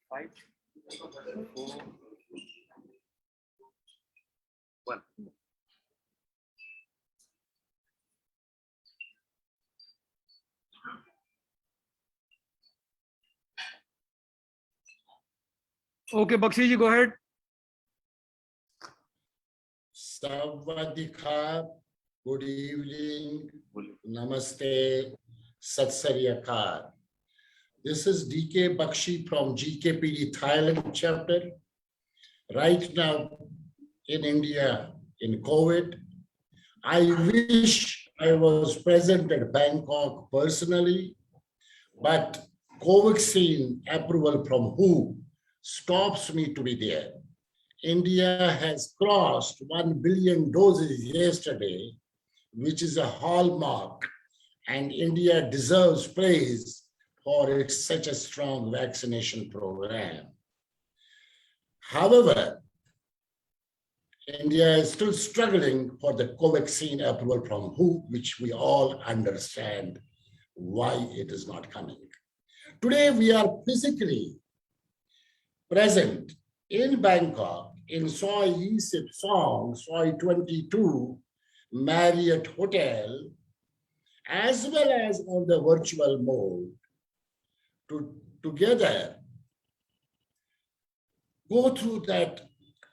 5, 4, 1. Okay, Bakshi ji, go ahead. Savadika, good evening, namaste, Sat Sri Akal. This is DK Bakshi from GKPD Thailand chapter. Right now in India, in COVID, I wish I was present at Bangkok personally, but Covaxin approval from WHO stops me to be there. India has crossed 1 billion doses yesterday, which is a hallmark, and India deserves praise for its such a strong vaccination program. However, India is still struggling for the Covaxin approval from WHO, which we all understand why it is not coming. Today, we are physically present in Bangkok, in Soi Yisip Song, Soi 22, Marriott Hotel, as well as on the virtual mode, to together go through that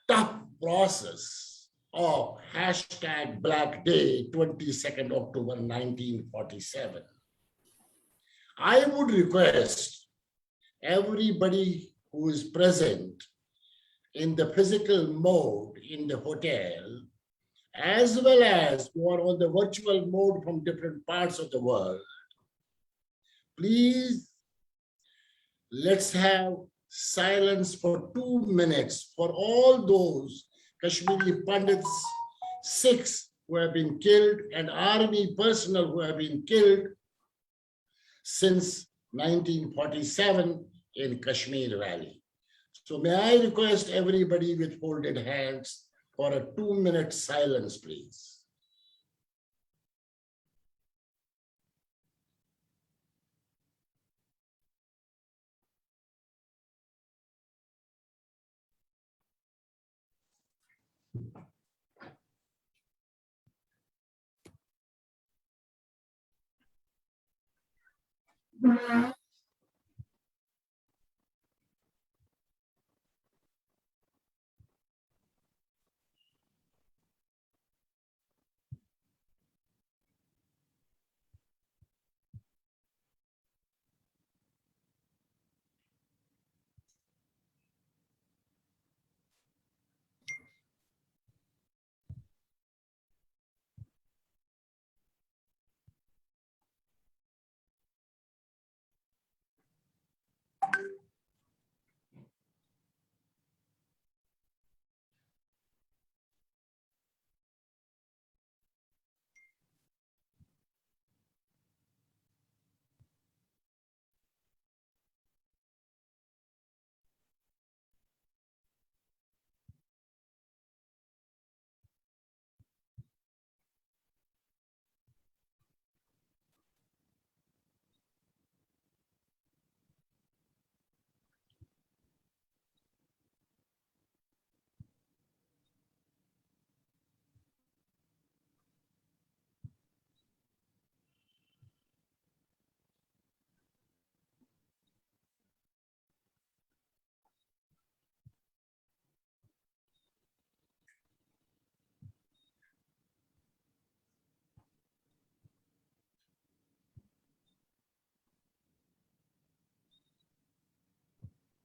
tough process of hashtag Black Day, 22nd October 1947. I would request everybody who is present in the physical mode in the hotel, as well as who are on the virtual mode from different parts of the world, please let's have silence for 2 minutes for all those Kashmiri Pandits, Sikhs who have been killed, and army personnel who have been killed since 1947 in Kashmir Valley. So may I request everybody with folded hands for a 2-minute silence, please.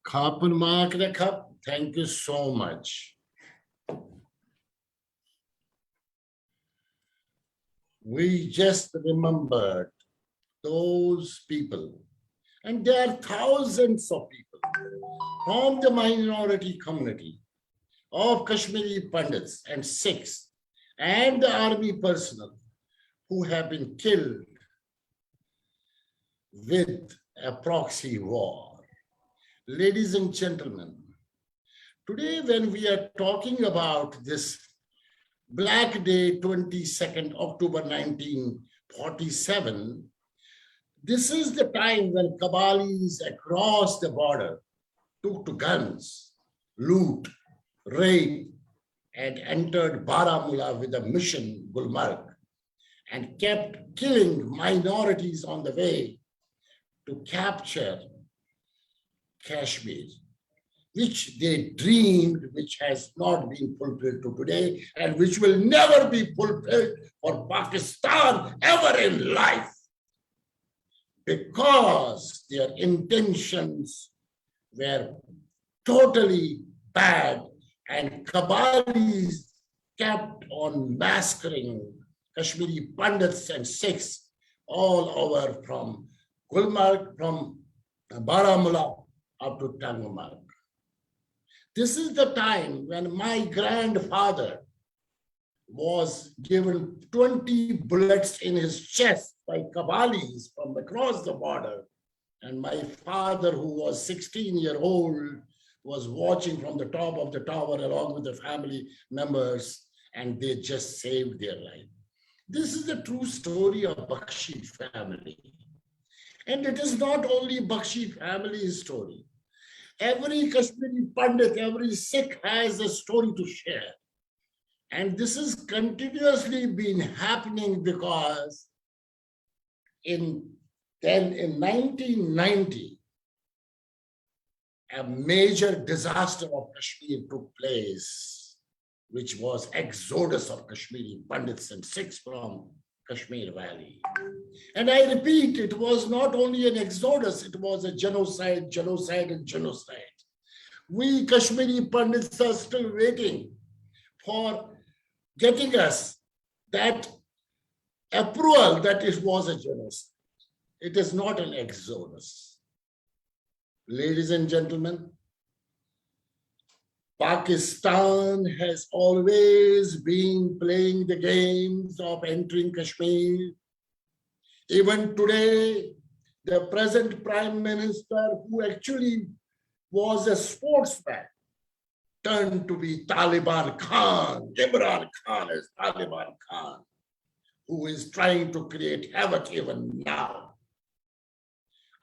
Kapun Mark the Cup, thank you so much. We just remembered those people, and there are thousands of people from the minority community of Kashmiri Pandits and Sikhs and the army personnel who have been killed with a proxy war. Ladies and gentlemen, today when we are talking about this Black Day, 22nd October 1947, this is the time when Kabalis across the border took to guns, loot, raid, and entered Baramulla with a mission, Gulmarg, and kept killing minorities on the way to capture Kashmir, which they dreamed, which has not been fulfilled to today, and which will never be fulfilled for Pakistan ever in life, because their intentions were totally bad, and Kabalis kept on massacring Kashmiri Pandits and Sikhs all over from Gulmarg, from Baramulla up to Tangmarg. This is the time when my grandfather was given 20 bullets in his chest by Kabalis from across the border. And my father, who was 16-year-old, was watching from the top of the tower along with the family members, and they just saved their life. This is the true story of Bakshi family. And it is not only Bakshi family's story. Every Kashmiri Pandit, every Sikh has a story to share. And this has continuously been happening because in 1990, a major disaster of Kashmir took place, which was exodus of Kashmiri Pandits and Sikhs from Kashmir Valley. And I repeat, it was not only an exodus, it was a genocide, genocide, and genocide. We Kashmiri Pandits are still waiting for getting us that approval that it was a genocide. It is not an exodus. Ladies and gentlemen, Pakistan has always been playing the games of entering Kashmir. Even today, the present Prime Minister, who actually was a sportsman, turned to be Taliban Khan. Imran Khan is Taliban Khan, who is trying to create havoc even now.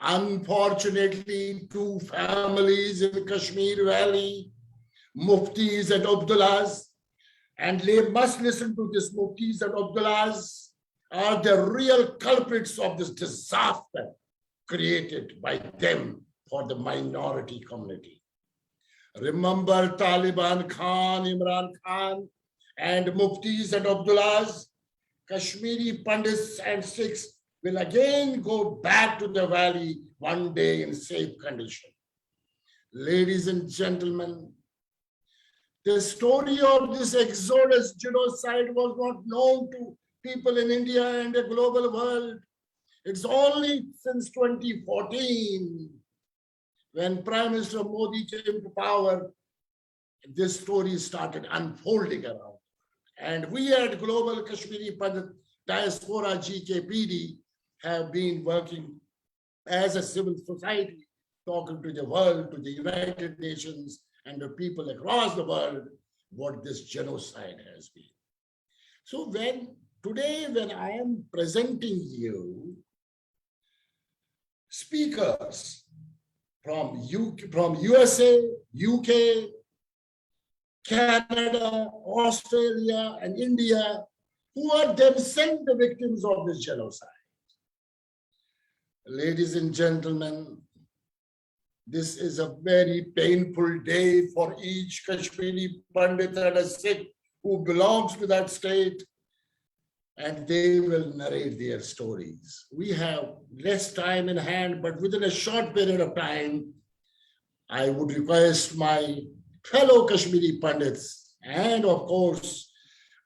Unfortunately, two families in the Kashmir Valley, Muftis and Abdullahs, and they must listen to this, Muftis and Abdullahs are the real culprits of this disaster created by them for the minority community. Remember Taliban Khan, Imran Khan, and Muftis and Abdullahs, Kashmiri Pandits and Sikhs will again go back to the valley one day in safe condition. Ladies and gentlemen, the story of this exodus genocide was not known to people in India and the global world. It's only since 2014, when Prime Minister Modi came to power, this story started unfolding around. And we at Global Kashmiri Pandit Diaspora GKPD have been working as a civil society, talking to the world, to the United Nations, and the people across the world, what this genocide has been. So today, when I am presenting you speakers from USA, UK, Canada, Australia, and India, who are themselves the victims of this genocide. Ladies and gentlemen, this is a very painful day for each Kashmiri Pandit and a Sikh who belongs to that state, and they will narrate their stories. We have less time in hand, but within a short period of time, I would request my fellow Kashmiri Pandits, and of course,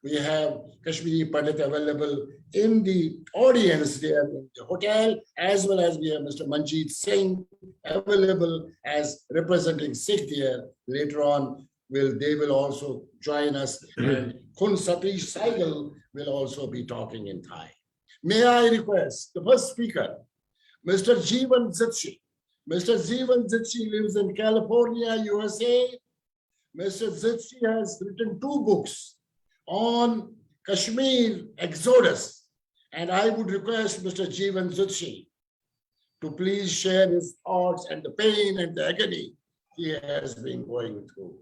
we have Kashmiri Pandit available in the audience there in the hotel, as well as we have Mr. Manjeet Singh available as representing Sikh there. Later on, they will also join us, and Khun Satish Saigal will also be talking in Thai. May I request the first speaker, Mr. Jeevan Zitshi. Mr. Jeevan Zitshi lives in California, USA. Mr. Zitshi has written 2 books on Kashmir exodus, and I would request Mr. Jeevan Zitshi to please share his thoughts and the pain and the agony he has been going through.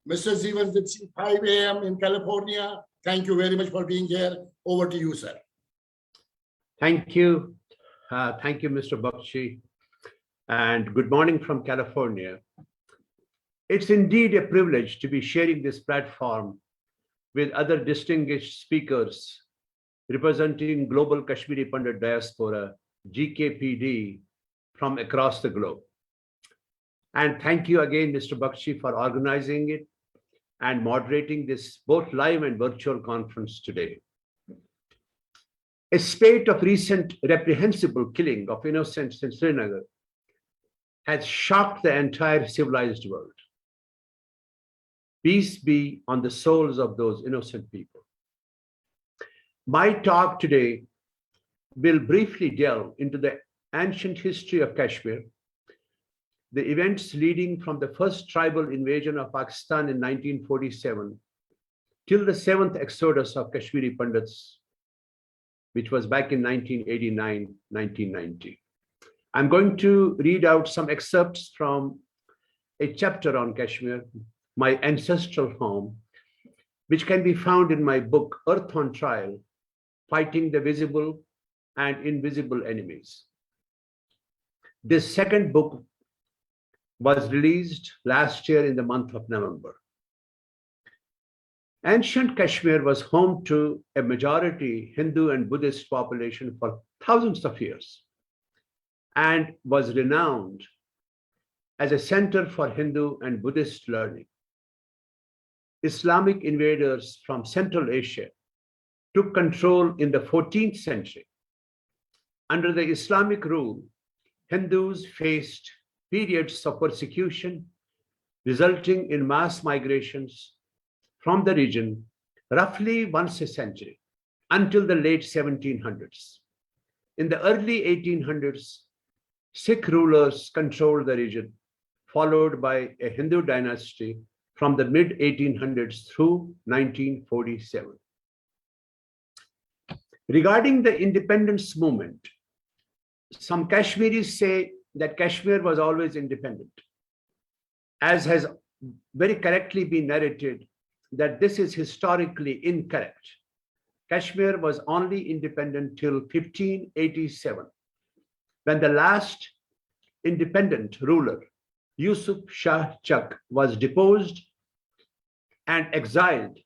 Mr. Zivas, it's 5 a.m. in California. Thank you very much for being here. Over to you, sir. Thank you. Thank you, Mr. Bakshi. And good morning from California. It's indeed a privilege to be sharing this platform with other distinguished speakers representing global Kashmiri Pandit diaspora, GKPD, from across the globe. And thank you again, Mr. Bakshi, for organizing it and moderating this both live and virtual conference today. A spate of recent reprehensible killing of innocents in Srinagar has shocked the entire civilized world. Peace be on the souls of those innocent people. My talk today will briefly delve into the ancient history of Kashmir, the events leading from the first tribal invasion of Pakistan in 1947 till the seventh exodus of Kashmiri Pandits, which was back in 1989-1990. I'm going to read out some excerpts from a chapter on Kashmir, my ancestral home, which can be found in my book, Earth on Trial, Fighting the Visible and Invisible Enemies. This second book was released last year in the month of November. Ancient Kashmir was home to a majority Hindu and Buddhist population for thousands of years and was renowned as a center for Hindu and Buddhist learning. Islamic invaders from Central Asia took control in the 14th century. Under the Islamic rule, Hindus faced periods of persecution, resulting in mass migrations from the region roughly once a century until the late 1700s. In the early 1800s, Sikh rulers controlled the region, followed by a Hindu dynasty from the mid-1800s through 1947. Regarding the independence movement, some Kashmiris say that Kashmir was always independent, as has very correctly been narrated that this is historically incorrect. Kashmir was only independent till 1587, when the last independent ruler, Yusuf Shah Chak, was deposed and exiled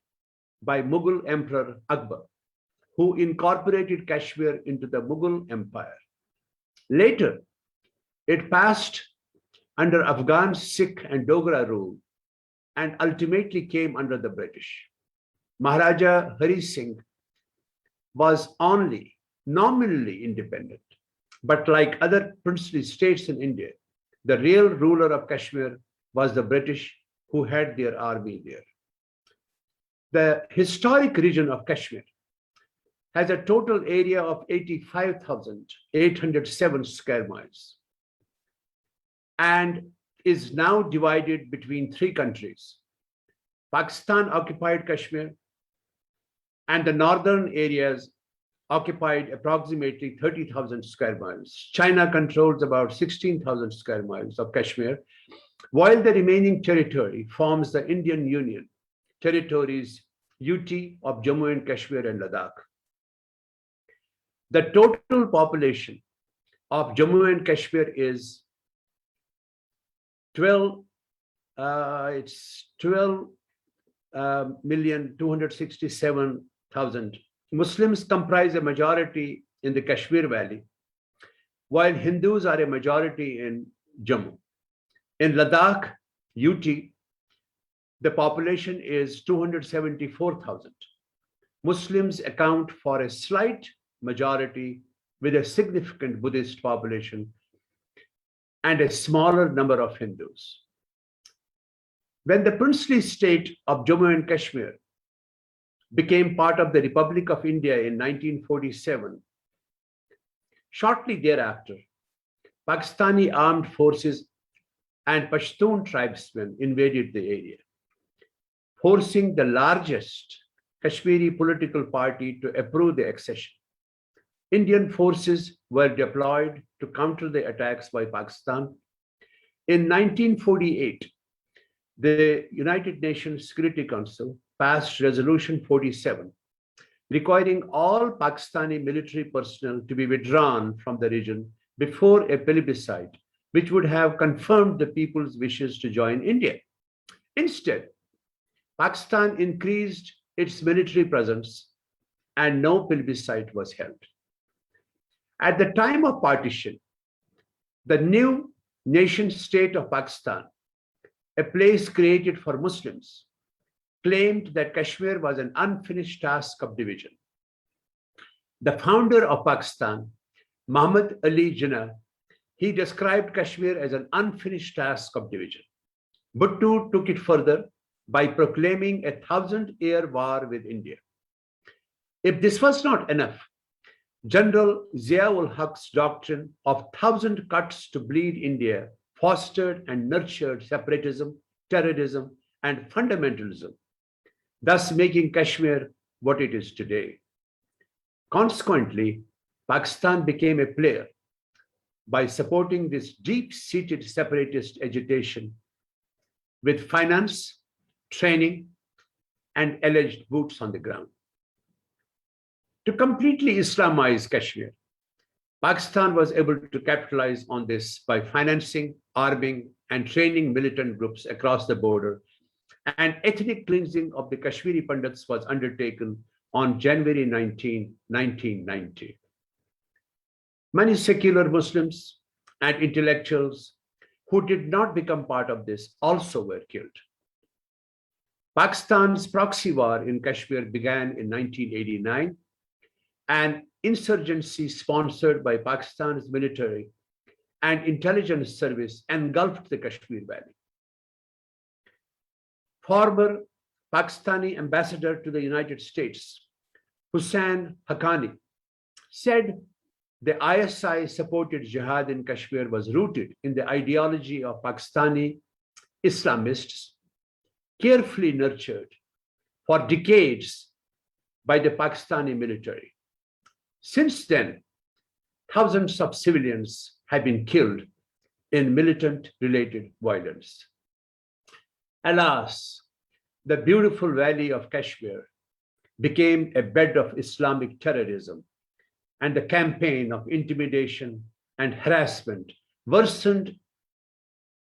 by Mughal Emperor Akbar, who incorporated Kashmir into the Mughal Empire. Later, it passed under Afghan, Sikh, and Dogra rule and ultimately came under the British. Maharaja Hari Singh was only nominally independent, but like other princely states in India, the real ruler of Kashmir was the British, who had their army there. The historic region of Kashmir has a total area of 85,807 square miles and is now divided between three countries: Pakistan occupied Kashmir, and the northern areas occupied approximately 30,000 square miles. China controls about 16,000 square miles of Kashmir, while the remaining territory forms the Indian Union territories UT of Jammu and Kashmir and Ladakh. The total population of Jammu and Kashmir is 12,267,000. Muslims comprise a majority in the Kashmir Valley, while Hindus are a majority in Jammu. In Ladakh, UT, the population is 274,000. Muslims account for a slight majority with a significant Buddhist population and a smaller number of Hindus. When the princely state of Jammu and Kashmir became part of the Republic of India in 1947, shortly thereafter, Pakistani armed forces and Pashtun tribesmen invaded the area, forcing the largest Kashmiri political party to approve the accession. Indian forces were deployed to counter the attacks by Pakistan, In 1948, the United Nations Security Council passed Resolution 47, requiring all Pakistani military personnel to be withdrawn from the region before a plebiscite, which would have confirmed the people's wishes to join India. Instead, Pakistan increased its military presence and no plebiscite was held. At the time of partition, the new nation state of Pakistan, a place created for Muslims, claimed that Kashmir was an unfinished task of division. The founder of Pakistan, Muhammad Ali Jinnah, he described Kashmir as an unfinished task of division. Bhutto took it further by proclaiming a 1,000-year war with India. If this was not enough, General Zia-ul-Haq's doctrine of 1,000 cuts to bleed India fostered and nurtured separatism, terrorism, and fundamentalism, thus making Kashmir what it is today. Consequently, Pakistan became a player by supporting this deep-seated separatist agitation with finance, training, and alleged boots on the ground. To completely Islamize Kashmir, Pakistan was able to capitalize on this by financing, arming, and training militant groups across the border, and ethnic cleansing of the Kashmiri Pandits was undertaken on January 19, 1990. Many secular Muslims and intellectuals who did not become part of this also were killed. Pakistan's proxy war in Kashmir began in 1989. An insurgency sponsored by Pakistan's military and intelligence service engulfed the Kashmir Valley. Former Pakistani ambassador to the United States, Hussain Haqqani, said the ISI-supported jihad in Kashmir was rooted in the ideology of Pakistani Islamists, carefully nurtured for decades by the Pakistani military. Since then, thousands of civilians have been killed in militant-related violence. Alas, the beautiful valley of Kashmir became a bed of Islamic terrorism, and the campaign of intimidation and harassment worsened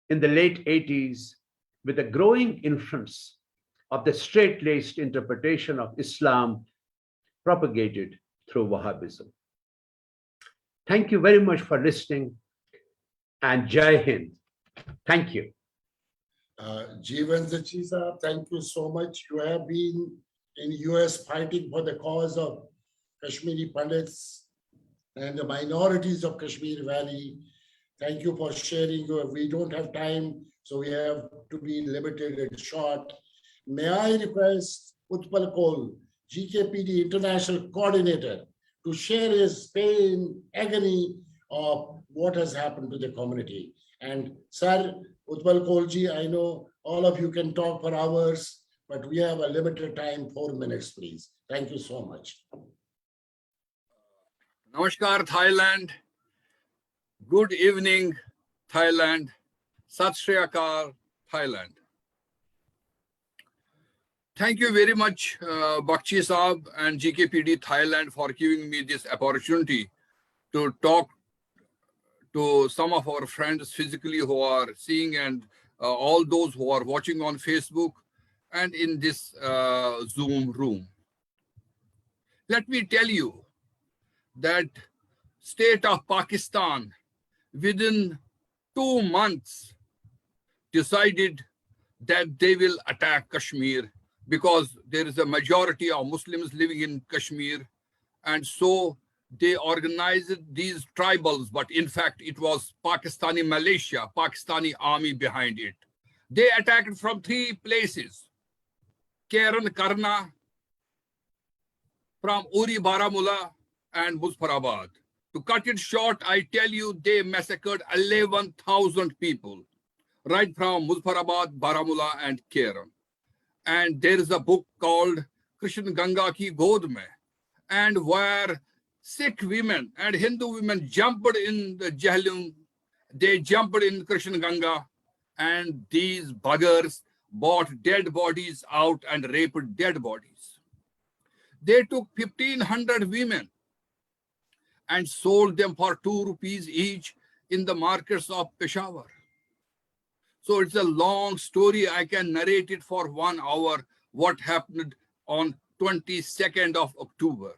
in the late 80s with a growing influence of the straight-laced interpretation of Islam propagated through Wahhabism. Thank you very much for listening, and Jai Hind. Thank you. Jeevan Zachi Saab, thank you so much. You have been in US fighting for the cause of Kashmiri Pandits and the minorities of Kashmir Valley. Thank you for sharing. We don't have time, so we have to be limited and short. May I request Utpal Kol, GKPD International Coordinator, to share his pain, agony of what has happened to the community. And Sir Utpal Kolji, I know all of you can talk for hours, but we have a limited time, 4 minutes, please. Thank you so much. Namaskar, Thailand. Good evening, Thailand. Sat Shri Akal, Thailand. Thank you very much, Bakshi Saab and GKPD Thailand, for giving me this opportunity to talk to some of our friends physically who are seeing, and all those who are watching on Facebook and in this Zoom room. Let me tell you that state of Pakistan within 2 months decided that they will attack Kashmir, because there is a majority of Muslims living in Kashmir. And so they organized these tribals, but in fact, it was Pakistani militia, Pakistani army behind it. They attacked from 3 places: Karan Karna, from Uri Baramulla, and Muzaffarabad. To cut it short, I tell you, they massacred 11,000 people, right from Muzaffarabad, Baramulla, and Karan. And there is a book called Krishna Ganga Ki God Mein, and where Sikh women and Hindu women jumped in the Jahlim, they jumped in Krishna Ganga, and these buggers bought dead bodies out and raped dead bodies. They took 1,500 women and sold them for 2 rupees each in the markets of Peshawar. So it's a long story. I can narrate it for 1 hour, what happened on 22nd of October.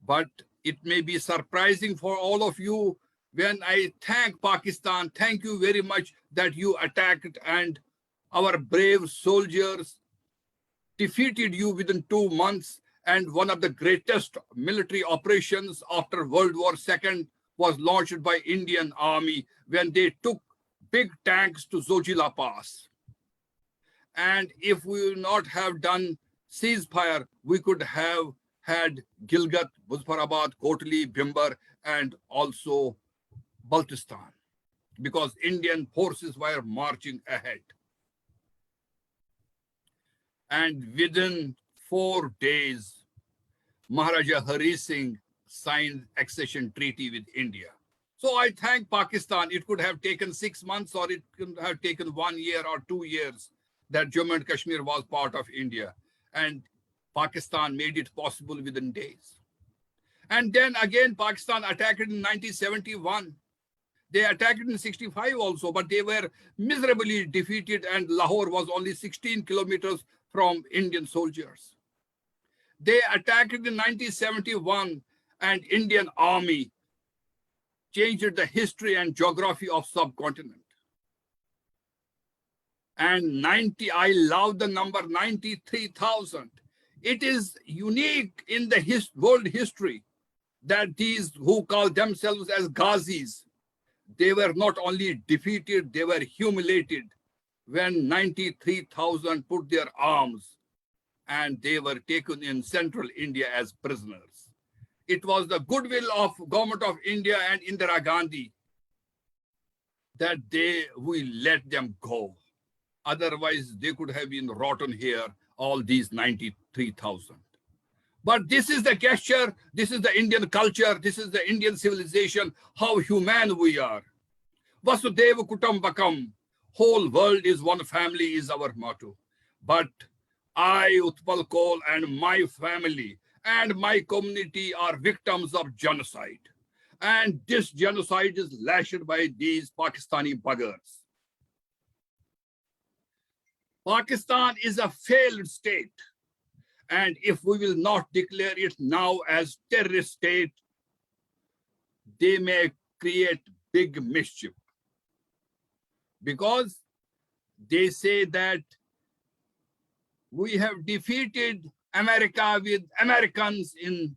But it may be surprising for all of you when I thank Pakistan. Thank you very much that you attacked, and our brave soldiers defeated you within 2 months. And one of the greatest military operations after World War II was launched by Indian Army when they took big tanks to Zojila Pass. And if we would not have done ceasefire, we could have had Gilgit, Muzaffarabad, Kotli, Bhimber, and also Baltistan, because Indian forces were marching ahead. And within 4 days, Maharaja Hari Singh signed accession treaty with India. So I thank Pakistan. It could have taken 6 months, or it could have taken 1 year or 2 years that Jammu and Kashmir was part of India. And Pakistan made it possible within days. And then again, Pakistan attacked in 1971. They attacked in 65 also, but they were miserably defeated, and Lahore was only 16 kilometers from Indian soldiers. They attacked in 1971, and Indian army changed the history and geography of subcontinent. And I love the number 93,000. It is unique in the world history that these who call themselves as Ghazis, they were not only defeated, they were humiliated when 93,000 put their arms and they were taken in central India as prisoners. It was the goodwill of government of India and Indira Gandhi that we let them go. Otherwise, they could have been rotten here, all these 93,000. But this is the gesture, this is the Indian culture, this is the Indian civilization, how human we are. Vasudeva Kutumbakam, whole world is one family is our motto. But I, Utpal Kaul, and my family and my community are victims of genocide. And this genocide is lashed by these Pakistani buggers. Pakistan is a failed state. And if we will not declare it now as terrorist state, they may create big mischief. Because they say that we have defeated America with Americans in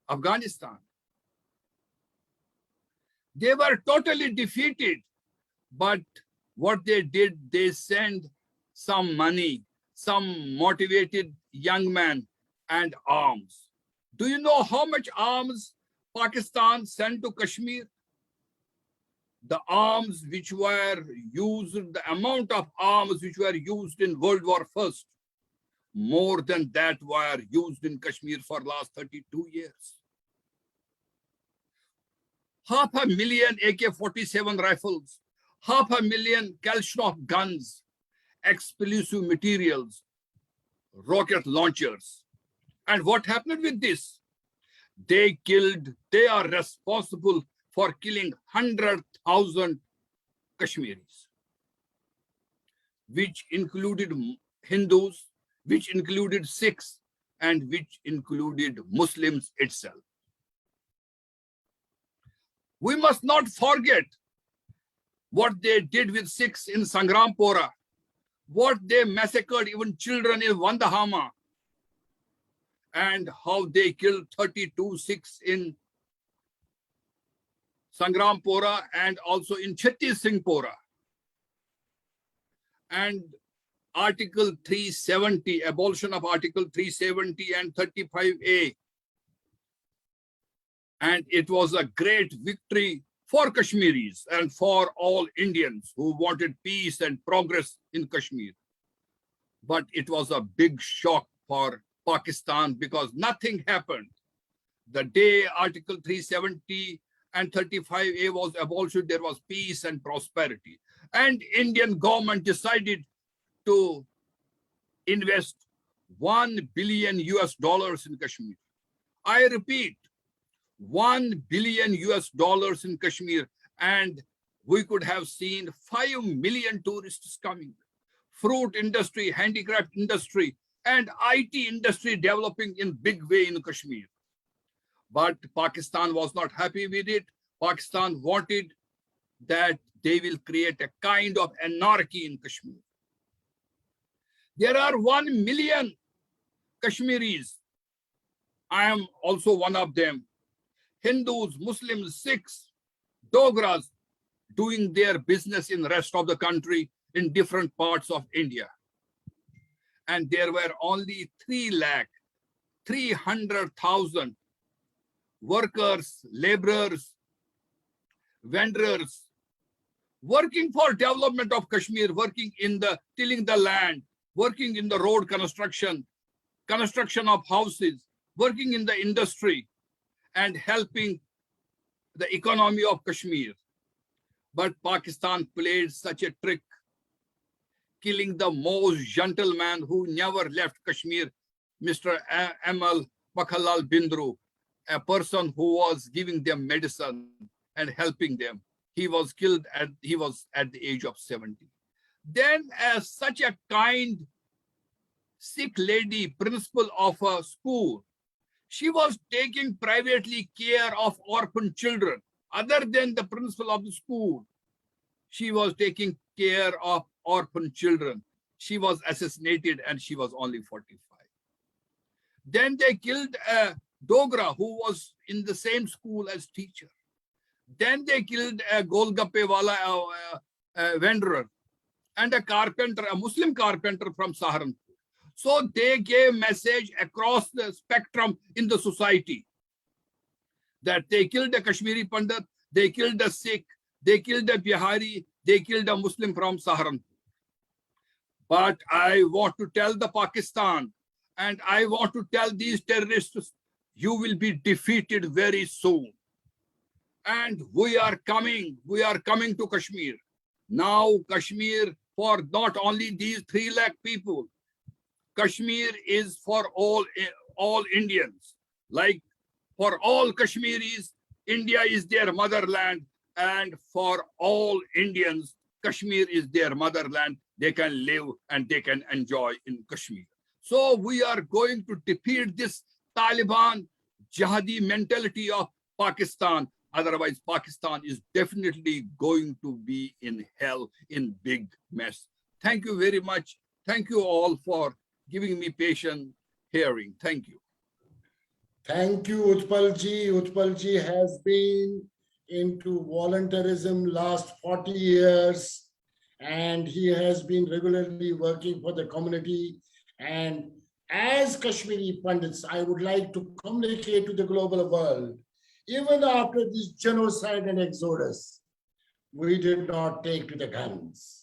Afghanistan. They were totally defeated, but what they did, they sent some money, some motivated young men, and arms. Do you know how much arms Pakistan sent to Kashmir? The arms which were used, the amount of arms which were used in World War I, more than that were used in Kashmir for last 32 years. 500,000 AK-47 rifles, 500,000 Kalashnikov guns, explosive materials, rocket launchers. And what happened with this? They are responsible for killing 100,000 Kashmiris, which included Hindus, which included Sikhs, and which included Muslims itself. We must not forget what they did with Sikhs in Sangrampura, what they massacred even children in Vandahama, and how they killed 32 Sikhs in Sangrampura and also in Chhattisgarh. And Article 370, abolition of Article 370 and 35A. And it was a great victory for Kashmiris and for all Indians who wanted peace and progress in Kashmir. But it was a big shock for Pakistan because nothing happened. The day Article 370 and 35A was abolished, there was peace and prosperity. And Indian government decided to invest $1 billion in Kashmir. I repeat, $1 billion in Kashmir, and we could have seen 5 million tourists coming. Fruit industry, handicraft industry, and IT industry developing in big way in Kashmir. But Pakistan was not happy with it. Pakistan wanted that they will create a kind of anarchy in Kashmir. There are 1 million Kashmiris. I am also one of them. Hindus, Muslims, Sikhs, Dogras doing their business in the rest of the country in different parts of India. And there were only 300,000 workers, laborers, vendors working for development of Kashmir, working in the tilling the land, working in the road construction, construction of houses, working in the industry, and helping the economy of Kashmir. But Pakistan played such a trick, killing the most gentleman who never left Kashmir, Mr. Amal Bakhalal Bindru, a person who was giving them medicine and helping them. He was killed at the age of 70. Then as such a kind Sikh lady, principal of a school, she was taking privately care of orphan children. Other than the principal of the school, she was taking care of orphan children. She was assassinated and she was only 45. Then they killed a Dogra who was in the same school as teacher. Then they killed a Golgappe wala, a vendor, and a carpenter, a Muslim carpenter from Saharanpur. So they gave message across the spectrum in the society that they killed a Kashmiri Pandit, they killed a Sikh, they killed a Bihari, they killed a Muslim from Saharanpur. But I want to tell the Pakistan, and I want to tell these terrorists, you will be defeated very soon. And we are coming to Kashmir. Now Kashmir, for not only these 3 lakh people, Kashmir is for all Indians. Like for all Kashmiris, India is their motherland, and for all Indians, Kashmir is their motherland. They can live and they can enjoy in Kashmir. So we are going to defeat this Taliban jihadi mentality of Pakistan. Otherwise, Pakistan is definitely going to be in hell, in big mess. Thank you very much. Thank you all for giving me patient hearing. Thank you. Thank you, Utpalji. Utpalji has been into volunteerism last 40 years, and he has been regularly working for the community. And as Kashmiri Pandits, I would like to communicate to the global world, even after this genocide and exodus, we did not take to the guns.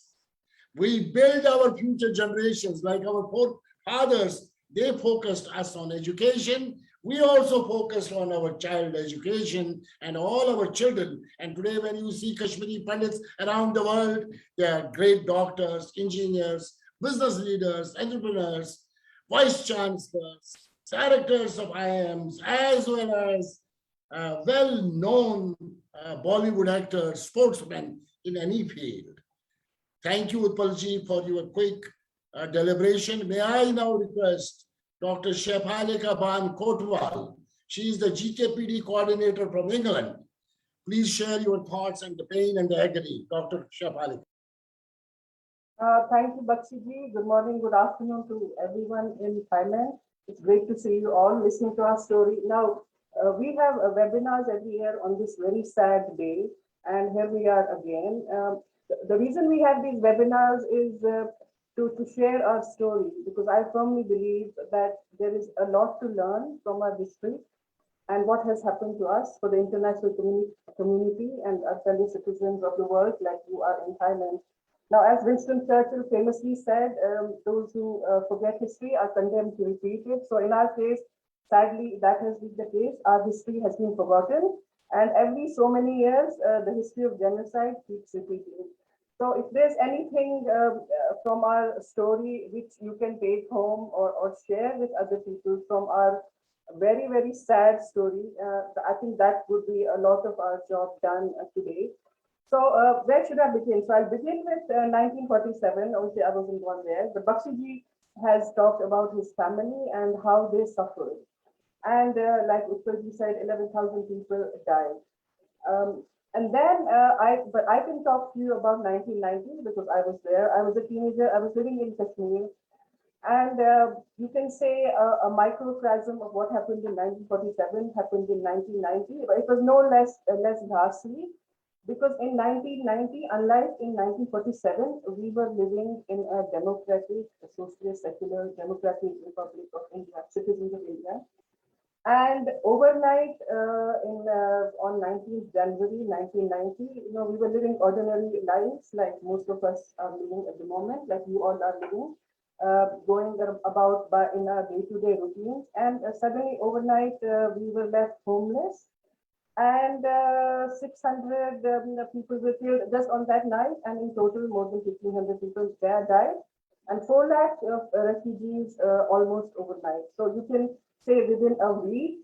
We built our future generations like our forefathers. They focused us on education. We also focused on our child education and all our children. And today when you see Kashmiri Pandits around the world, they are great doctors, engineers, business leaders, entrepreneurs, vice chancellors, directors of IIMs, as well as well-known Bollywood actors, sportsmen in any field. Thank you, Utpalji, for your quick deliberation. May I now request Dr. Shephalika Ban Kotwal. She is the GKPD coordinator from England. Please share your thoughts and the pain and the agony. Dr. Shephalika. Thank you, Bakshiji. Good morning, good afternoon to everyone in Thailand. It's great to see you all listening to our story. Now, we have webinars every year on this very sad day, and here we are again. The reason we have these webinars is to share our story, because I firmly believe that there is a lot to learn from our history and what has happened to us for the international community and our fellow citizens of the world like you are in Thailand. Now, as Winston Churchill famously said, those who forget history are condemned to repeat it. So in our case, sadly, that has been the case. Our history has been forgotten. And every so many years, the history of genocide keeps repeating. So if there's anything from our story which you can take home or share with other people from our very, very sad story, I think that would be a lot of our job done today. So where should I begin? So I'll begin with 1947. Obviously, I wasn't born there. But Bakshiji has talked about his family and how they suffered. And like Utpalji said, 11,000 people died. And then but I can talk to you about 1990 because I was there. I was a teenager. I was living in Kashmir. And you can say a microcosm of what happened in 1947 happened in 1990, but it was no less ghastly because in 1990, unlike in 1947, we were living in a democratic, socialist, secular, democratic republic of India, citizens of India. And overnight, on 19th January 1990, we were living ordinary lives like most of us are living at the moment, like you all are living, going about in our day-to-day routines. And suddenly, overnight, we were left homeless, and 600 people were killed just on that night, and in total, more than 1,500 people there died, and 4 lakhs of refugees almost overnight. So you can say within a week,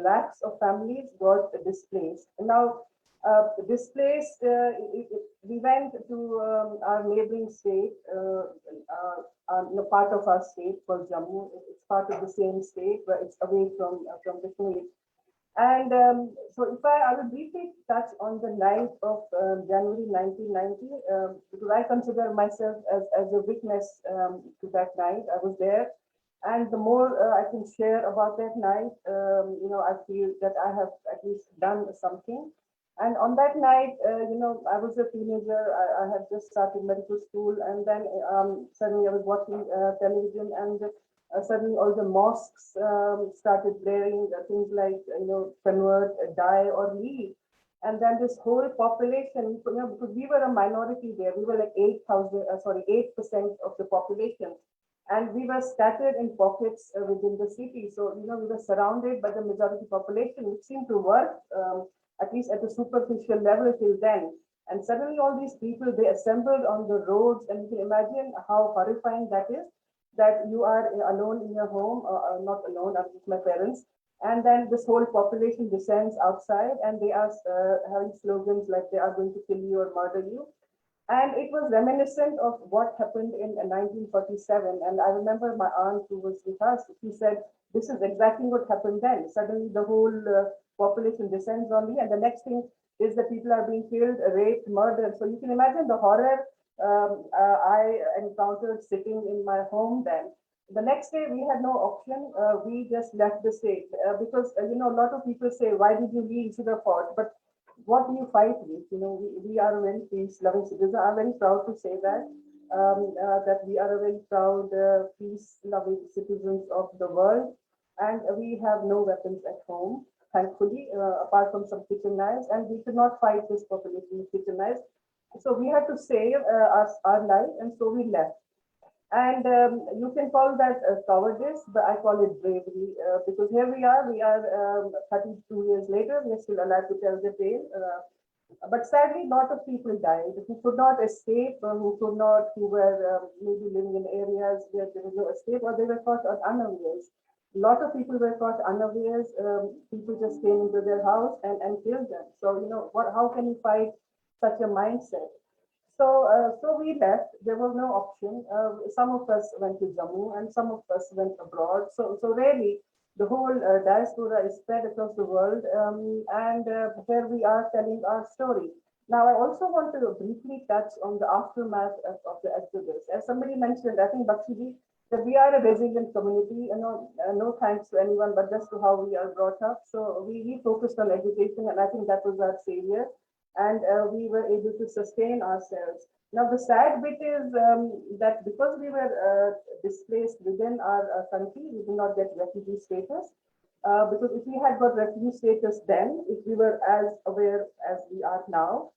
lakhs of families got displaced. Now, displaced, we went to our neighboring state, part of our state called Jammu. It's part of the same state, but it's away from Kashmir. And so if I will briefly touch on the night of January 1990, because I consider myself as a witness to that night. I was there. And the more I can share about that night, I feel that I have at least done something. And on that night, I was a teenager. I had just started medical school, and then suddenly I was watching television, and suddenly all the mosques started blaring things like, convert, die, or leave. And then this whole population, because we were a minority there, we were like 8% of the population. And we were scattered in pockets within the city. So, we were surrounded by the majority population, which seemed to work, at least at a superficial level till then. And suddenly all these people, they assembled on the roads, and you can imagine how horrifying that is, that you are alone in your home, not alone, I'm with my parents. And then this whole population descends outside, and they are having slogans like they are going to kill you or murder you. And it was reminiscent of what happened in 1947. And I remember my aunt who was with us, she said, this is exactly what happened then. Suddenly the whole population descends on me, and the next thing is that people are being killed, raped, murdered. So you can imagine the horror I encountered sitting in my home then. The next day we had no option. We just left the state because, a lot of people say, why did you leave? You should have fought. But what do you fight with? We are a very peace-loving citizen. I'm very proud to say that, that we are a very proud, peace-loving citizens of the world. And we have no weapons at home, thankfully, apart from some kitchen knives. And we could not fight this population with kitchen knives. So we had to save our life, and so we left. And you can call that cowardice, but I call it bravery because here we are 32 years later, we're still alive to tell the tale. But sadly, a lot of people died who could not escape, who were maybe living in areas where there was no escape, or they were caught unawares. A lot of people were caught unawares. People just came into their house and killed them. So, how can you fight such a mindset? So we left. There was no option. Some of us went to Jammu, and some of us went abroad. So really, the whole diaspora is spread across the world, and here we are telling our story. Now, I also want to briefly touch on the aftermath of the exodus. As somebody mentioned, I think Bakshiji, that we are a resilient community. No thanks to anyone, but just to how we are brought up. So we focused on education, and I think that was our savior. And we were able to sustain ourselves. Now, the sad bit is that because we were displaced within our country, we did not get refugee status. Because if we had got refugee status then, if we were as aware as we are now,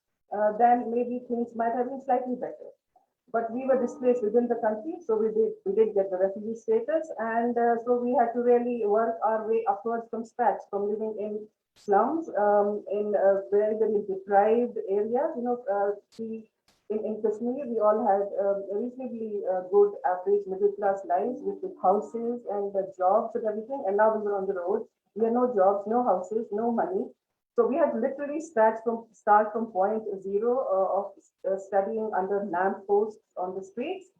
then maybe things might have been slightly better. But we were displaced within the country, so we did get the refugee status, and so we had to really work our way upwards from scratch, from living in slums in very, very deprived areas. In Kashmir, we all had reasonably good average middle class lives with houses and jobs and everything. And now we were on the road. We had no jobs, no houses, no money. So we had literally start from point zero of studying under lamp posts on the streets,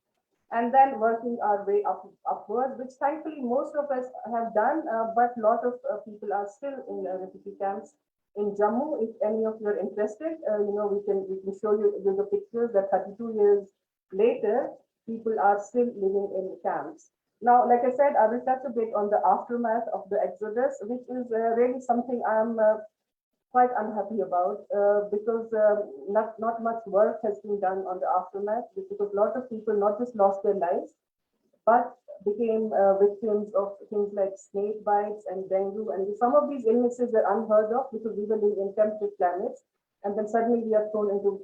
and then working our way upward, which thankfully most of us have done, but a lot of people are still in refugee camps in Jammu. If any of you are interested, we can show you the pictures that 32 years later, people are still living in camps. Now, like I said, I will touch a bit on the aftermath of the Exodus, which is really something I'm quite unhappy about because not much work has been done on the aftermath, because a lot of people not just lost their lives, but became victims of things like snake bites and dengue. And some of these illnesses are unheard of because we were living in temperate climates. And then suddenly we are thrown into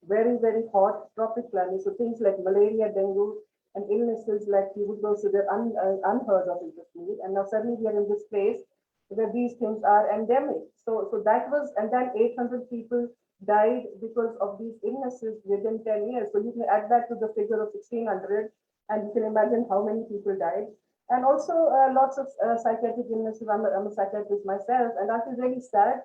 very, very hot tropic climates. So things like malaria, dengue, and illnesses like tuberculosis, they're unheard of in Kashmir. And now suddenly we are in this place where these things are endemic. So that was, and then 800 people died because of these illnesses within 10 years. So you can add that to the figure of 1600, and you can imagine how many people died. And also lots of psychiatric illnesses. I'm a psychiatrist myself, and I feel really sad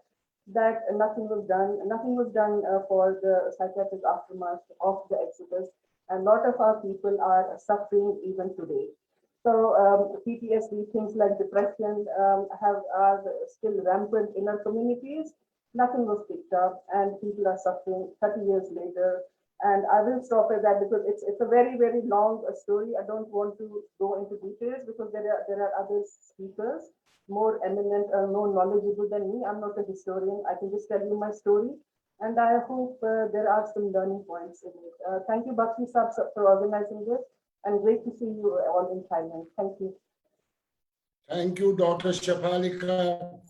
that nothing was done. Nothing was done for the psychiatric aftermath of the Exodus. And a lot of our people are suffering even today. So PTSD, things like depression are still rampant in our communities. Nothing was picked up, and people are suffering 30 years later. And I will stop at that because it's a very, very long story. I don't want to go into details because there are other speakers more eminent or more knowledgeable than me. I'm not a historian. I can just tell you my story. And I hope there are some learning points in it. Thank you, Bakshi Saab, for organizing this. And great to see you all in Thailand. Thank you. Thank you, Dr. Shakalika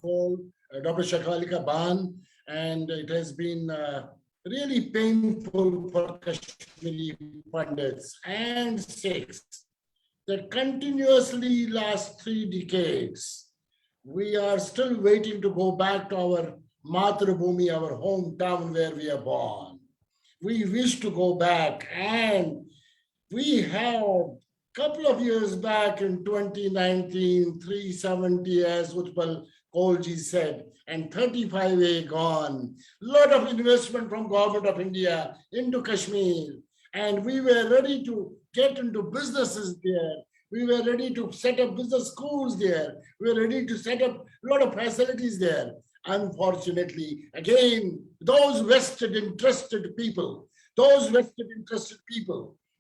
Ban. And it has been really painful for Kashmiri Pandits and Sikhs that continuously last 3 decades, we are still waiting to go back to our Matrabhumi, our hometown where we are born. We wish to go back, and we had a couple of years back in 2019, 370, as Utpal Kolji said, and 35A gone. Lot of investment from Government of India into Kashmir. And we were ready to get into businesses there. We were ready to set up business schools there. We were ready to set up a lot of facilities there. Unfortunately, again, those vested interested people,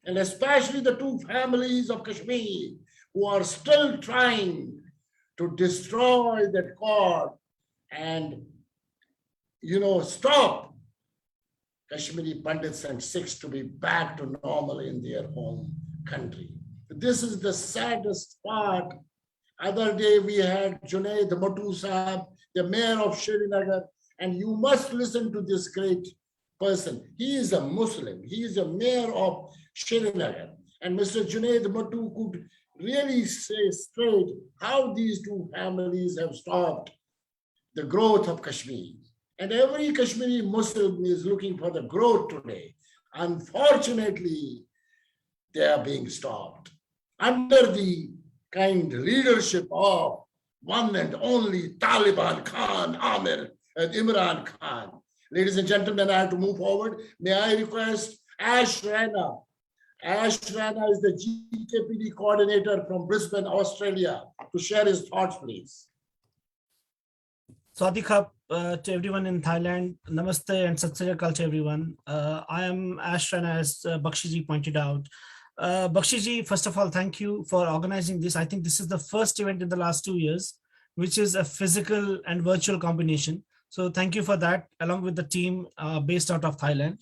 and especially the 2 families of Kashmir who are still trying to destroy that cord and, stop Kashmiri Pandits and Sikhs to be back to normal in their home country. This is the saddest part. Other day we had Junaid Matu Saab, the mayor of Srinagar, and you must listen to this great person. He is a Muslim. He is a mayor of Srinagar. And Mr. Junaid Matu could really say straight how these 2 families have stopped the growth of Kashmir. And every Kashmiri Muslim is looking for the growth today. Unfortunately, they are being stopped under the kind leadership of one and only Taliban Khan, Imran Khan. Ladies and gentlemen, I have to move forward. May I request Ash Rana. Ash Rana is the GKPD coordinator from Brisbane, Australia, to share his thoughts, please. Swadikap to everyone in Thailand. Namaste and Sat Sri Akal to everyone. I am Ash Rana, as Bakshiji pointed out. Bakshiji, first of all, thank you for organizing this. I think this is the first event in the last 2 years, which is a physical and virtual combination. So thank you for that, along with the team based out of Thailand.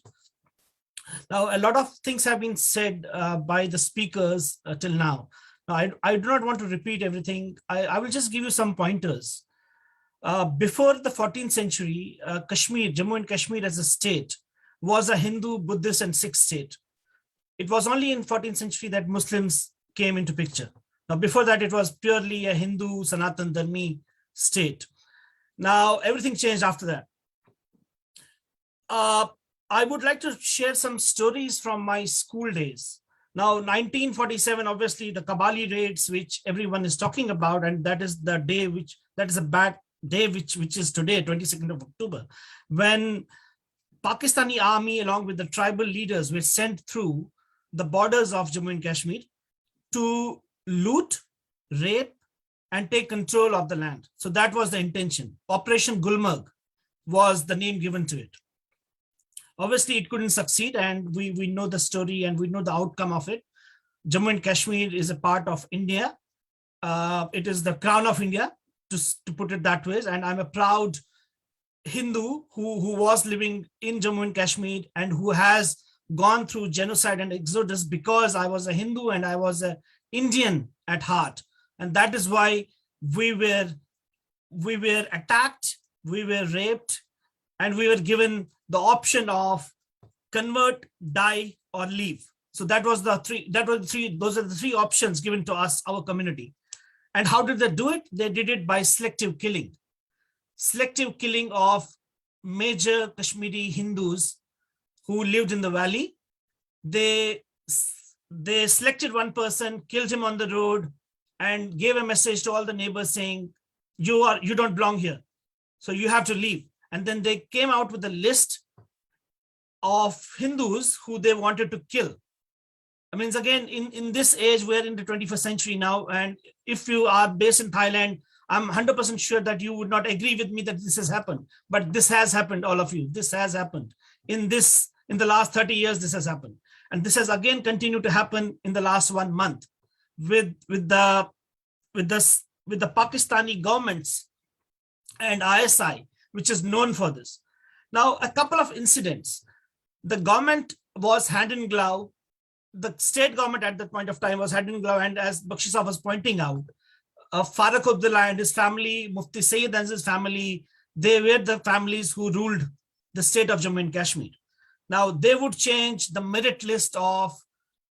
Now, a lot of things have been said by the speakers till now. Now, I do not want to repeat everything. I will just give you some pointers. Before the 14th century, Kashmir, Jammu and Kashmir as a state was a Hindu, Buddhist and Sikh state. It was only in 14th century that Muslims came into picture. Now, before that, it was purely a Hindu, Sanatan Dharmi state. Now, everything changed after that. I would like to share some stories from my school days. Now, 1947, obviously, the Kabali raids, which everyone is talking about, and that is the day that is a bad day, which is today, 22nd of October, when Pakistani army, along with the tribal leaders, were sent through the borders of Jammu and Kashmir to loot, rape, and take control of the land. So that was the intention. Operation Gulmarg was the name given to it. Obviously, it couldn't succeed, and we know the story and we know the outcome of it. Jammu and Kashmir is a part of India. It is the crown of India, to put it that way. And I'm a proud Hindu who was living in Jammu and Kashmir and who has gone through genocide and exodus because I was a Hindu and I was an Indian at heart. And that is why we were attacked, we were raped, and we were given the option of convert, die, or leave. So those are the three options given to us, our community. And how did they do it? They did it by selective killing. Selective killing of major Kashmiri Hindus who lived in the valley. They selected one person, killed him on the road, and gave a message to all the neighbors saying, you don't belong here, so you have to leave. And then they came out with a list of Hindus who they wanted to kill. I mean, again, in this age, we're in the 21st century now. And if you are based in Thailand, I'm 100% sure that you would not agree with me that this has happened. But this has happened, all of you. This has happened. In the last 30 years, this has happened. And this has again continued to happen in the last 1 month with the Pakistani governments and ISI, which is known for this. Now, a couple of incidents. The government was hand in glove. The state government at that point of time was hand in glove. And as Bakshi Saab was pointing out, Farooq Abdullah and his family, Mufti Sayyid and his family, they were the families who ruled the state of Jammu and Kashmir. Now, they would change the merit list of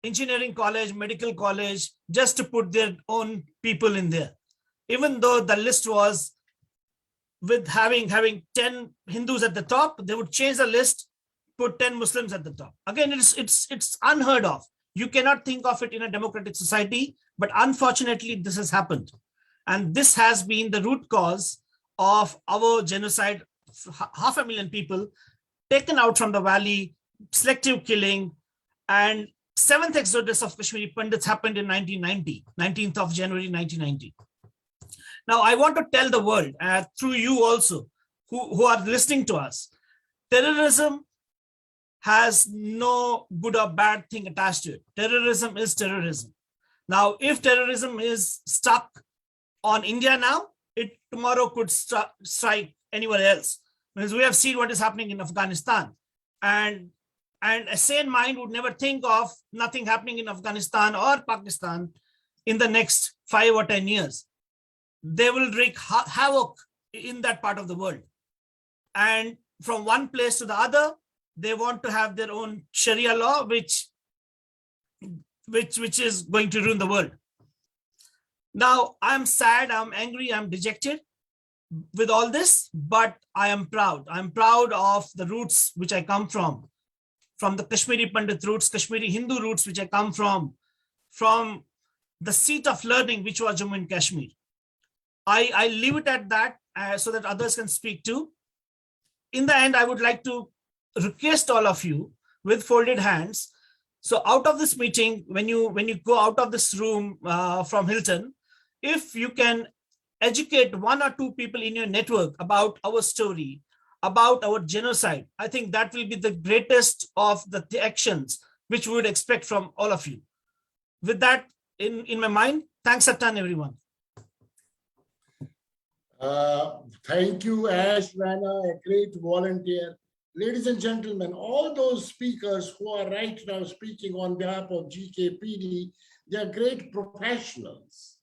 engineering college, medical college, just to put their own people in there. Even though the list was with having 10 Hindus at the top, they would change the list, put 10 Muslims at the top. Again, it's unheard of. You cannot think of it in a democratic society, but unfortunately, this has happened. And this has been the root cause of our genocide. 500,000 people taken out from the valley, selective killing, and 7th exodus of Kashmiri Pandits happened in 1990, 19th of January, 1990. Now, I want to tell the world, through you also, who are listening to us, terrorism has no good or bad thing attached to it. Terrorism is terrorism. Now, if terrorism is stuck on India now, it tomorrow could strike anywhere else. Because we have seen what is happening in Afghanistan. And a sane mind would never think of nothing happening in Afghanistan or Pakistan in the next 5 or 10 years. They will wreak havoc in that part of the world. And from one place to the other, they want to have their own Sharia law, which is going to ruin the world. Now, I'm sad, I'm angry, I'm dejected with all this, but I am proud. I'm proud of the roots which I come from the Kashmiri Pandit roots, Kashmiri Hindu roots, which I come from the seat of learning, which was Jammu and Kashmir. I leave it at that so that others can speak too. In the end, I would like to request all of you with folded hands. So out of this meeting, when you go out of this room from Hilton, if you can educate 1 or 2 people in your network about our story, about our genocide, I think that will be the greatest of the actions which we would expect from all of you. With that in my mind, thanks a ton, everyone. Thank you, Ash Rana, a great volunteer. Ladies and gentlemen, all those speakers who are right now speaking on behalf of GKPD, they're great professionals.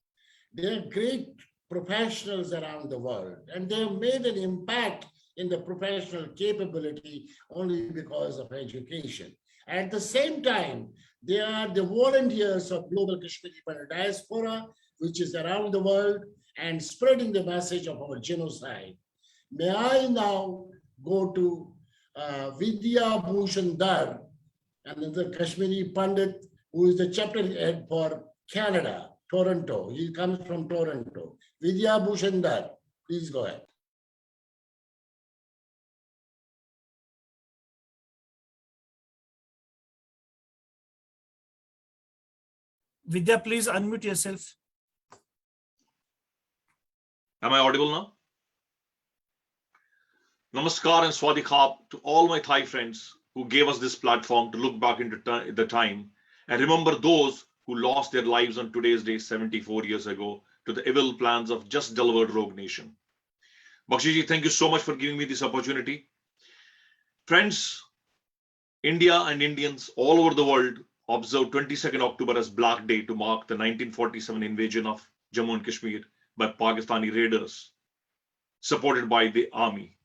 They're great professionals around the world, and they've made an impact in the professional capability only because of education. At the same time, they are the volunteers of Global Kashmiri Pandit Diaspora, which is around the world and spreading the message of our genocide. May I now go to Vidya Bhushan Dar, and the Kashmiri Pandit, who is the chapter head for Canada, Toronto. He comes from Toronto. Vidya Bhushan Dar, please go ahead. Vidya, please unmute yourself. Am I audible now? Namaskar and Swadikap to all my Thai friends who gave us this platform to look back into the time and remember those who lost their lives on today's day 74 years ago to the evil plans of just delivered rogue nation. Bakshiji, thank you so much for giving me this opportunity. Friends, India and Indians all over the world observe 22nd October as Black Day to mark the 1947 invasion of Jammu and Kashmir by Pakistani raiders, supported by the army.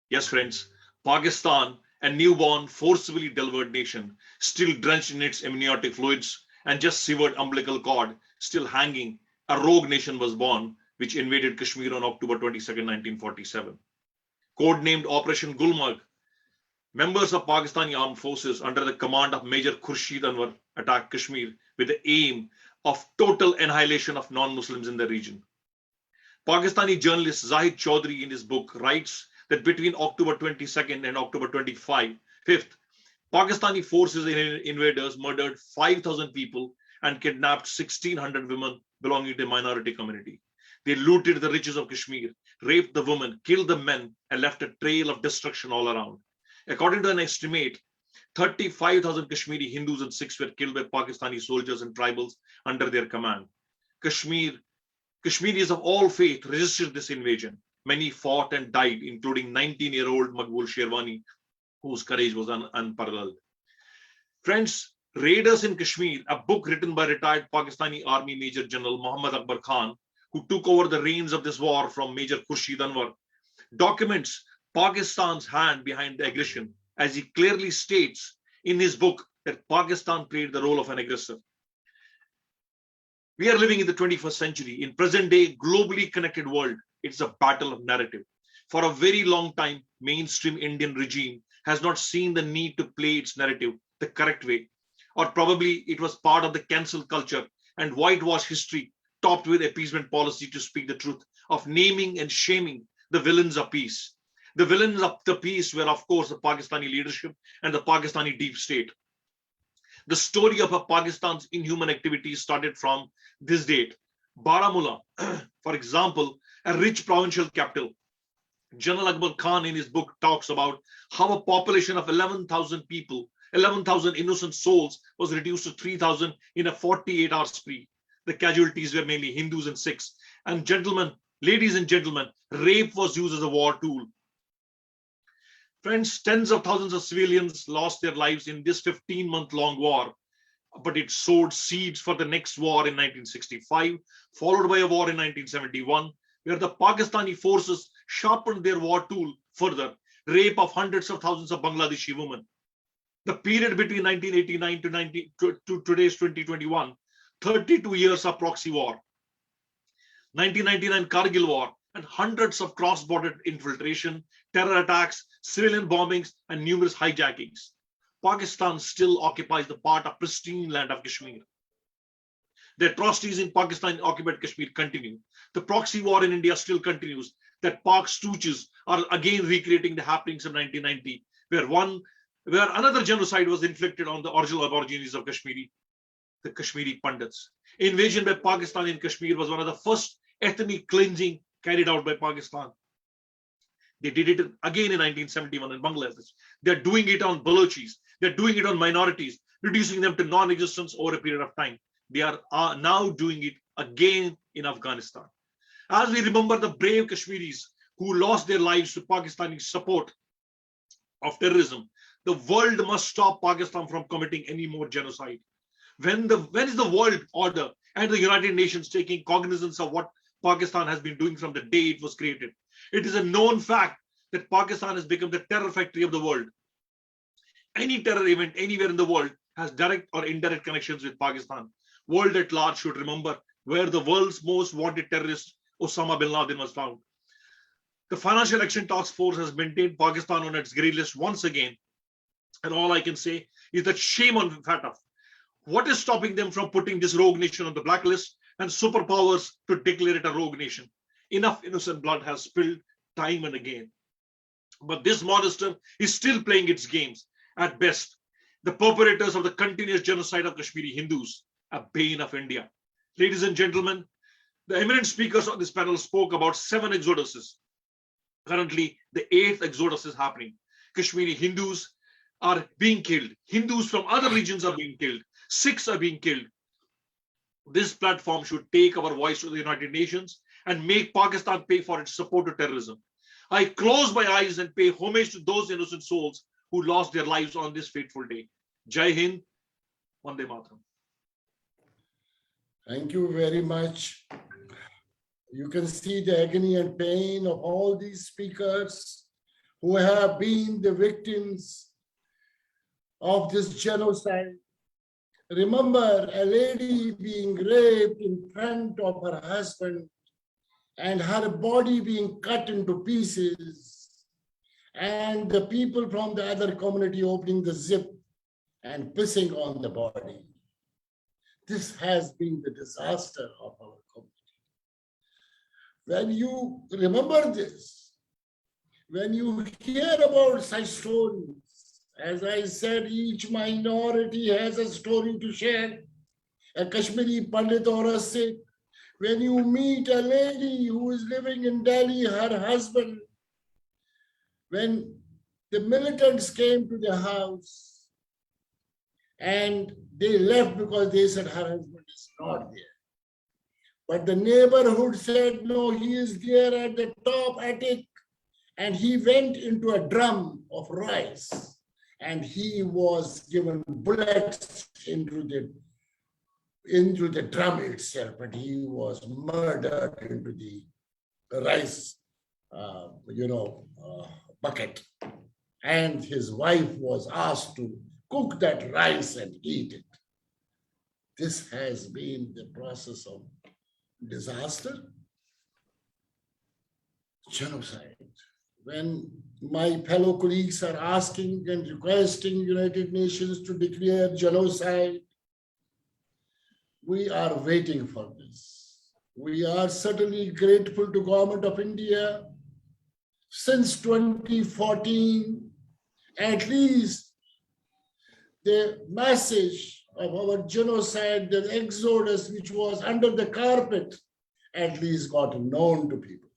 Yes, friends, Pakistan, a newborn, forcibly delivered nation, still drenched in its amniotic fluids and just severed umbilical cord, still hanging, a rogue nation was born, which invaded Kashmir on October 22nd, 1947. Codenamed Operation Gulmarg, members of Pakistani armed forces under the command of Major Khurshid Anwar attacked Kashmir with the aim of total annihilation of non-Muslims in the region. Pakistani journalist Zahid Chaudhry in his book writes that between October 22nd and October 25th, Pakistani forces and invaders murdered 5,000 people and kidnapped 1,600 women belonging to the minority community. They looted the riches of Kashmir, raped the women, killed the men, and left a trail of destruction all around. According to an estimate, 35,000 Kashmiri Hindus and Sikhs were killed by Pakistani soldiers and tribals under their command. Kashmiris of all faith resisted this invasion. Many fought and died, including 19-year-old Maqbool Sherwani, whose courage was unparalleled. Friends, Raiders in Kashmir, a book written by retired Pakistani Army Major General Muhammad Akbar Khan, who took over the reins of this war from Major Khurshid Anwar, documents Pakistan's hand behind the aggression, as he clearly states in his book that Pakistan played the role of an aggressor. We are living in the 21st century. In present day, globally connected world, it's a battle of narrative. For a very long time, mainstream Indian regime has not seen the need to play its narrative the correct way. Or probably it was part of the cancel culture and whitewash history topped with appeasement policy to speak the truth of naming and shaming the villains of peace. The villains of the peace were, of course, the Pakistani leadership and the Pakistani deep state. The story of Pakistan's inhuman activities started from this date. Baramulla, for example, a rich provincial capital. General Akbar Khan in his book talks about how a population of 11,000 people, 11,000 innocent souls was reduced to 3,000 in a 48-hour spree. The casualties were mainly Hindus and Sikhs. And gentlemen, ladies and gentlemen, rape was used as a war tool. Friends, tens of thousands of civilians lost their lives in this 15-month-long war, but it sowed seeds for the next war in 1965, followed by a war in 1971, where the Pakistani forces sharpened their war tool further, rape of hundreds of thousands of Bangladeshi women. The period between 1989 to today's 2021, 32 years of proxy war, 1999 Kargil war, and hundreds of cross-border infiltration, terror attacks, civilian bombings, and numerous hijackings. Pakistan still occupies the part of pristine land of Kashmir. The atrocities in Pakistan-occupied Kashmir continue. The proxy war in India still continues. That Pak stooges are again recreating the happenings of 1990, where another genocide was inflicted on the original Aborigines of Kashmiri, the Kashmiri Pandits. Invasion by Pakistan in Kashmir was one of the first ethnic cleansing carried out by Pakistan. They did it again in 1971 in Bangladesh. They're doing it on Balochis. They're doing it on minorities, reducing them to non-existence over a period of time. They are now doing it again in Afghanistan. As we remember the brave Kashmiris who lost their lives to Pakistani support of terrorism, the world must stop Pakistan from committing any more genocide. When is the world order and the United Nations taking cognizance of what Pakistan has been doing from the day it was created? It is a known fact that Pakistan has become the terror factory of the world. Any terror event anywhere in the world has direct or indirect connections with Pakistan. World at large should remember where the world's most wanted terrorist, Osama bin Laden, was found. The Financial Action Task Force has maintained Pakistan on its grey list once again. And all I can say is that shame on FATF. What is stopping them from putting this rogue nation on the blacklist and superpowers to declare it a rogue nation? Enough innocent blood has spilled time and again. But this monster is still playing its games. At best, the perpetrators of the continuous genocide of Kashmiri Hindus, a bane of India. Ladies and gentlemen, the eminent speakers on this panel spoke about 7 exoduses. Currently, the 8th exodus is happening. Kashmiri Hindus are being killed. Hindus from other regions are being killed. Sikhs are being killed. This platform should take our voice to the United Nations and make Pakistan pay for its support to terrorism. I close my eyes and pay homage to those innocent souls who lost their lives on this fateful day. Jai Hind, Vande Mataram. Thank you very much. You can see the agony and pain of all these speakers who have been the victims of this genocide. Remember a lady being raped in front of her husband and her body being cut into pieces, and the people from the other community opening the zip and pissing on the body. This has been the disaster of our community. When you remember this, when you hear about such stories, as I said, each minority has a story to share. A Kashmiri Pandit or a Sikh, when you meet a lady who is living in Delhi, her husband, when the militants came to the house and they left because they said her husband is not there. But the neighborhood said, no, he is there at the top attic, and he went into a drum of rice and he was given bullets into the drum itself, and he was murdered into the rice, bucket. And his wife was asked to cook that rice and eat it. This has been the process of disaster, genocide. When my fellow colleagues are asking and requesting United Nations to declare genocide, we are waiting for this. We are certainly grateful to Government of India. Since 2014, at least the message of our genocide, the exodus, which was under the carpet, at least got known to people.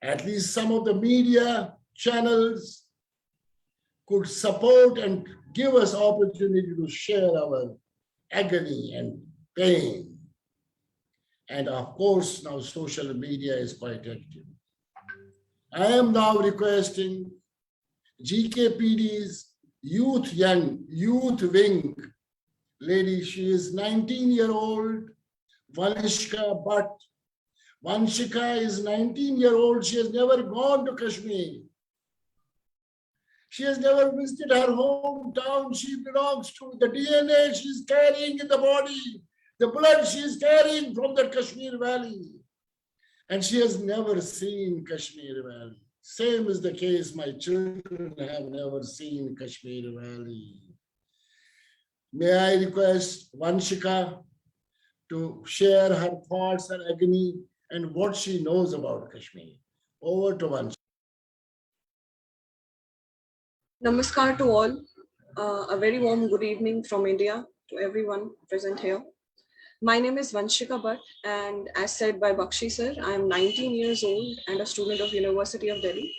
At least some of the media channels could support and give us opportunity to share our agony and pain. And of course, now social media is quite active. I am now requesting GKPD's youth wing lady, she is 19-year-old, Vanshika Bhatt. Vanshika is 19-year-old, she has never gone to Kashmir. She has never visited her hometown. She belongs to the DNA she is carrying in the body, the blood she is carrying from the Kashmir Valley. And she has never seen Kashmir Valley. Same is the case, my children have never seen Kashmir Valley. May I request Vanshika to share her thoughts and agony and what she knows about Kashmir. Over to Vanshika. Namaskar to all. A very warm good evening from India to everyone present here. My name is Vanshika Bhatt, and as said by Bakshi sir, I am 19 years old and a student of University of Delhi.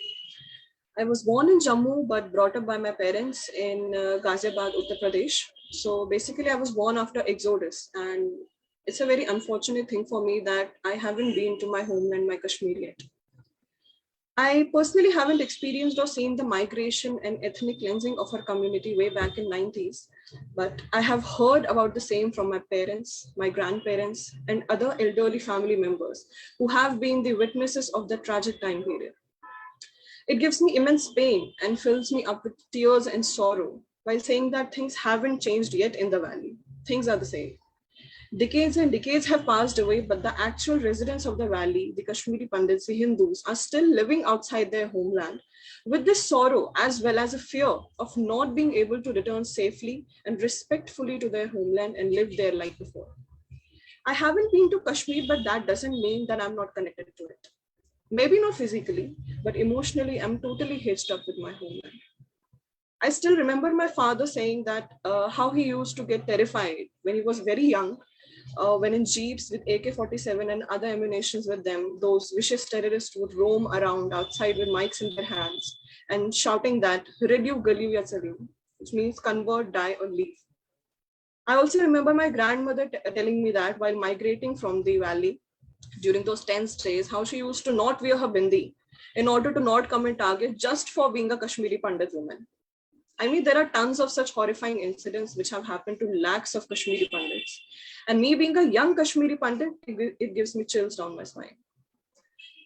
I was born in Jammu but brought up by my parents in Ghaziabad, Uttar Pradesh. So basically I was born after Exodus, and it's a very unfortunate thing for me that I haven't been to my homeland, my Kashmir yet. I personally haven't experienced or seen the migration and ethnic cleansing of our community way back in 90s, but I have heard about the same from my parents, my grandparents, and other elderly family members who have been the witnesses of the tragic time period. It gives me immense pain and fills me up with tears and sorrow while saying that things haven't changed yet in the valley. Things are the same. Decades and decades have passed away, but the actual residents of the valley, the Kashmiri Pandits, the Hindus, are still living outside their homeland with this sorrow as well as a fear of not being able to return safely and respectfully to their homeland and live there like before. I haven't been to Kashmir, but that doesn't mean that I'm not connected to it. Maybe not physically, but emotionally, I'm totally hitched up with my homeland. I still remember my father saying that how he used to get terrified when he was very young, when in jeeps with AK-47 and other ammunitions with them, those vicious terrorists would roam around outside with mics in their hands and shouting that "Redu Gali ya Salim," which means convert, die, or leave. I also remember my grandmother telling me that while migrating from the valley during those tense days, how she used to not wear her bindi in order to not come in target just for being a Kashmiri Pandit woman. I mean, there are tons of such horrifying incidents which have happened to lakhs of Kashmiri Pandits. And me being a young Kashmiri Pandit, it gives me chills down my spine.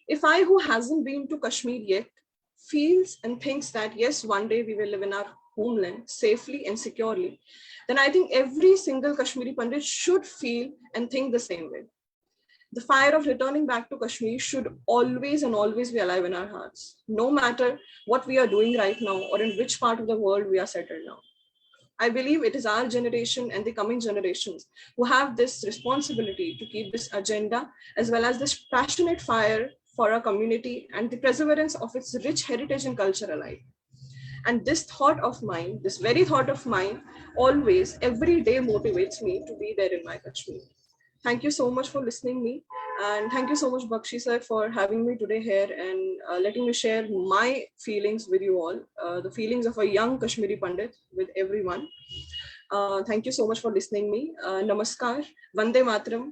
If I, who hasn't been to Kashmir yet, feels and thinks that, yes, one day we will live in our homeland safely and securely, then I think every single Kashmiri Pandit should feel and think the same way. The fire of returning back to Kashmir should always and always be alive in our hearts, no matter what we are doing right now or in which part of the world we are settled now. I believe it is our generation and the coming generations who have this responsibility to keep this agenda as well as this passionate fire for our community and the perseverance of its rich heritage and culture alive. And this thought of mine, this very thought of mine, always, every day motivates me to be there in my Kashmir. Thank you so much for listening me. And thank you so much, Bakshi sir, for having me today here and letting me share my feelings with you all, the feelings of a young Kashmiri Pandit with everyone. Thank you so much for listening me. Namaskar, Vande Mataram,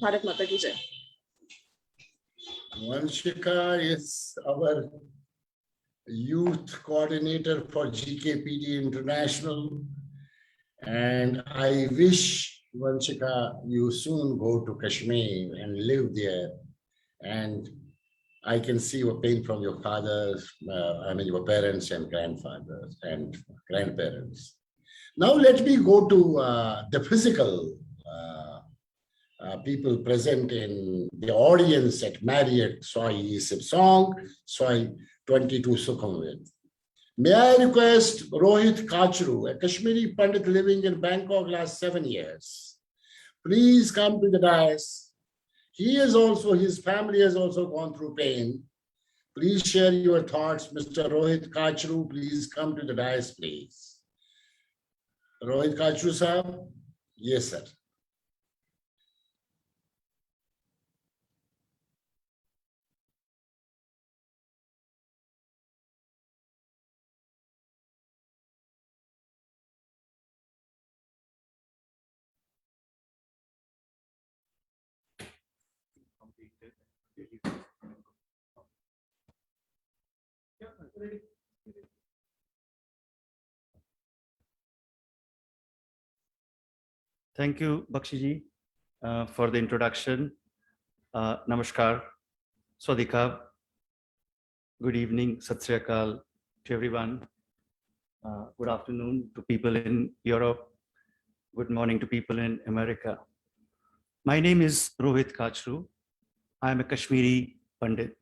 Bharat Mata Ki Jai. Vanshika is our youth coordinator for GKPD International. And I wish, Vanshika, you soon go to Kashmir and live there. And I can see your pain from your fathers, your parents and grandfathers and grandparents. Now let me go to the physical people present in the audience at Marriott Soy Song, Soy 22 Sukhumvit. May I request Rohit Kachru, a Kashmiri Pandit living in Bangkok last 7 years. Please come to the dais. His family has also gone through pain. Please share your thoughts. Mr. Rohit Kachru, please come to the dais, please. Rohit Kachru, sir? Yes, sir. Thank you, Bakshiji, for the introduction. Namaskar, Swadikab. Good evening, Sat Sri Akal to everyone. Good afternoon to people in Europe. Good morning to people in America. My name is Rohit Kachru. I am a Kashmiri Pandit.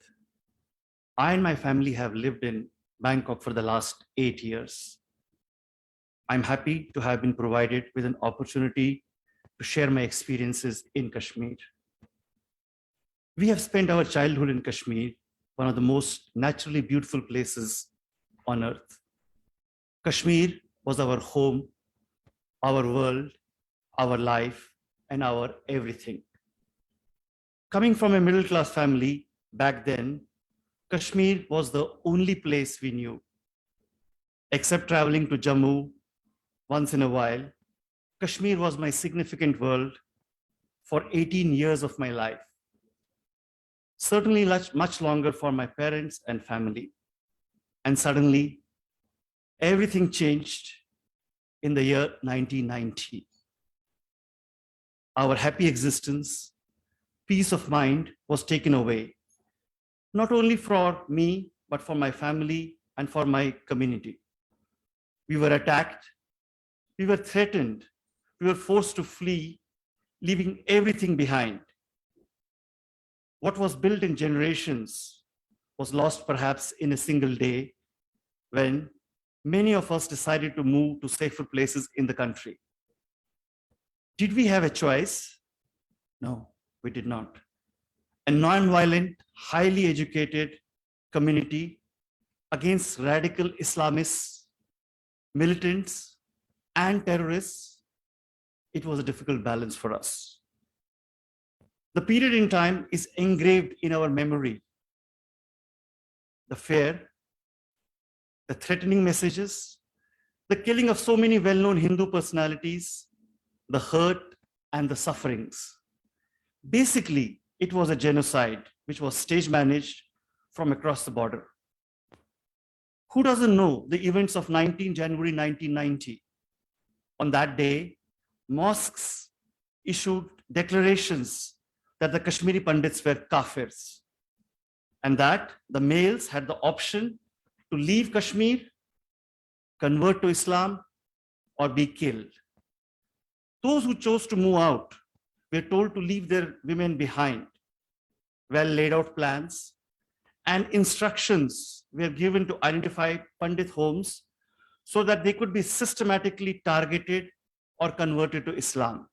I and my family have lived in Bangkok for the last 8 years. I'm happy to have been provided with an opportunity to share my experiences in Kashmir. We have spent our childhood in Kashmir, one of the most naturally beautiful places on earth. Kashmir was our home, our world, our life, and our everything. Coming from a middle-class family back then, Kashmir was the only place we knew. Except traveling to Jammu once in a while, Kashmir was my significant world for 18 years of my life. Certainly much longer for my parents and family. And suddenly, everything changed in the year 1990. Our happy existence, peace of mind was taken away, not only for me, but for my family and for my community. We were attacked, we were threatened, we were forced to flee leaving everything behind. What was built in generations was lost perhaps in a single day when many of us decided to move to safer places in the country. Did we have a choice? No, we did not. A non-violent, highly educated community against radical Islamists, militants, and terrorists, it was a difficult balance for us. The period in time is engraved in our memory. The fear, the threatening messages, the killing of so many well-known Hindu personalities, the hurt and the sufferings. Basically, it was a genocide which was stage managed from across the border. Who doesn't know the events of 19 January 1990? On that day, mosques issued declarations that the Kashmiri Pandits were kafirs and that the males had the option to leave Kashmir, convert to Islam, or be killed. Those who chose to move out were told to leave their women behind. Well laid out plans and instructions were given to identify Pandit homes so that they could be systematically targeted or converted to Islam.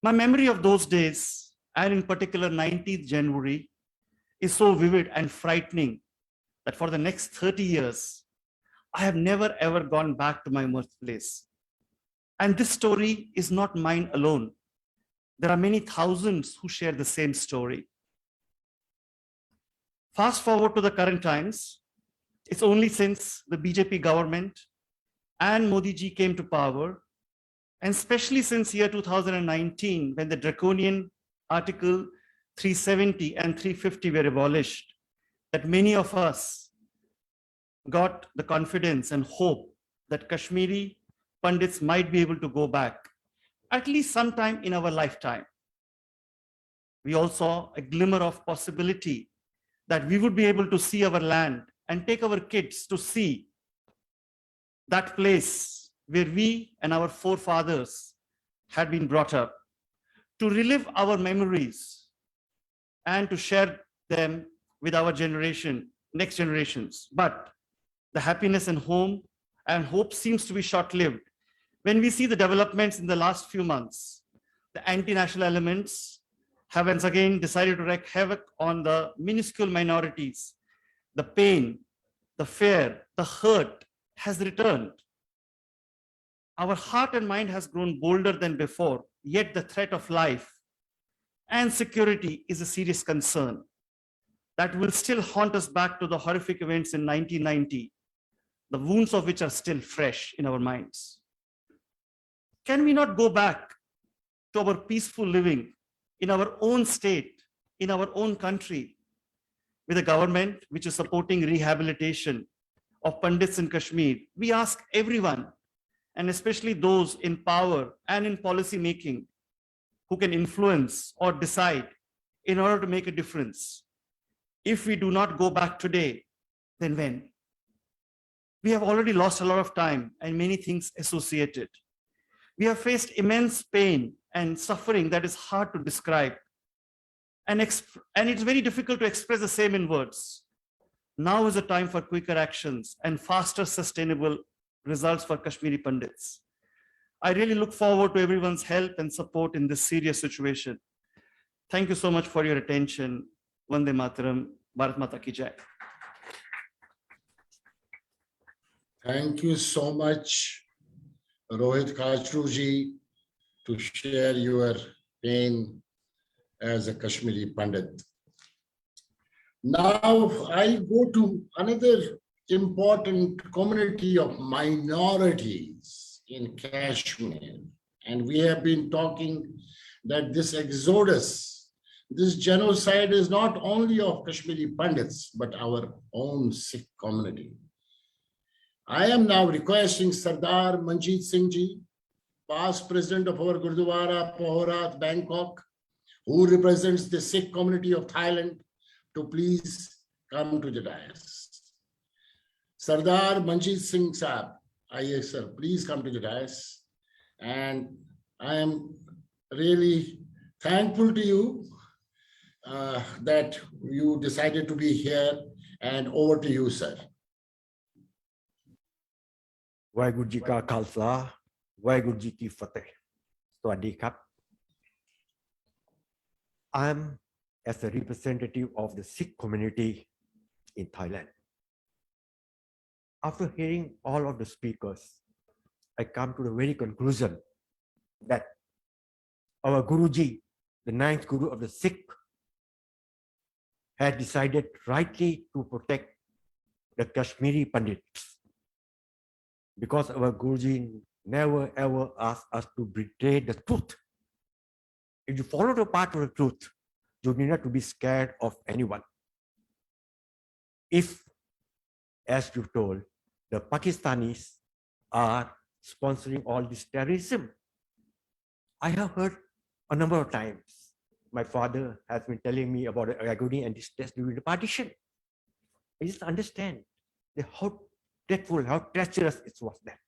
My memory of those days, and in particular 19th January, is so vivid and frightening that for the next 30 years, I have never ever gone back to my birthplace. And this story is not mine alone. There are many thousands who share the same story. Fast forward to the current times, it's only since the BJP government and Modi ji came to power, and especially since year 2019, when the draconian Article 370 and 350 were abolished, that many of us got the confidence and hope that Kashmiri Pandits might be able to go back, at least sometime in our lifetime. We all saw a glimmer of possibility that we would be able to see our land and take our kids to see that place where we and our forefathers had been brought up, to relive our memories and to share them with our generation, next generations. But the happiness and hope seems to be short-lived. When we see the developments in the last few months, the anti-national elements have once again decided to wreak havoc on the minuscule minorities. The pain, the fear, the hurt has returned. Our heart and mind has grown bolder than before, yet the threat of life and security is a serious concern that will still haunt us back to the horrific events in 1990, the wounds of which are still fresh in our minds. Can we not go back to our peaceful living in our own state, in our own country, with a government which is supporting rehabilitation of Pandits in Kashmir? We ask everyone, and especially those in power and in policy making, who can influence or decide in order to make a difference. If we do not go back today, then when? We have already lost a lot of time and many things associated. We have faced immense pain and suffering that is hard to describe. And it's very difficult to express the same in words. Now is the time for quicker actions and faster sustainable results for Kashmiri Pandits. I really look forward to everyone's help and support in this serious situation. Thank you so much for your attention. Vande Mataram, Bharat Mata Ki Jai. Thank you so much, Rohit Kachruji, to share your pain as a Kashmiri Pandit. Now I'll go to another important community of minorities in Kashmir. And we have been talking that this exodus, this genocide is not only of Kashmiri Pandits, but our own Sikh community. I am now requesting Sardar Manjeet Singh Ji, past president of our Gurdwara, Pohorat, Bangkok, who represents the Sikh community of Thailand, to please come to the dais. Sardar Manjeet Singh Saab, yes sir, please come to the dais. And I am really thankful to you that you decided to be here, and over to you, sir. Waheguru Ji Ka Khalsa, Waheguru Ji Ki Fateh. Sawasdee Krap. I am as a representative of the Sikh community in Thailand. After hearing all of the speakers, I come to the very conclusion that our Guruji, the ninth Guru of the Sikh, had decided rightly to protect the Kashmiri Pandits, because our Guruji never ever asked us to betray the truth. If you follow the path of the truth, you need not to be scared of anyone. If, as you told, the Pakistanis are sponsoring all this terrorism, I have heard a number of times. My father has been telling me about the agony and distress during the partition. I just understand how dreadful, how treacherous it was that.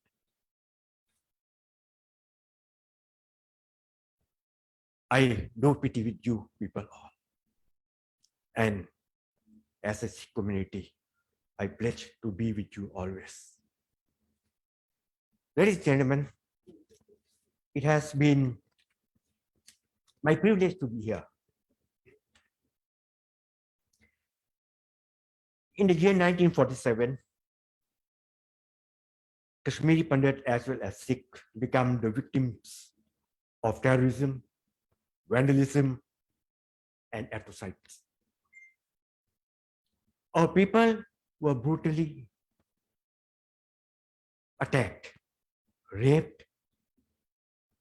I do pity with you people all. And as a Sikh community, I pledge to be with you always. Ladies and gentlemen, it has been my privilege to be here. In the year 1947, Kashmiri Pandit as well as Sikh become the victims of terrorism, vandalism, and atrocities. Our people were brutally attacked, raped,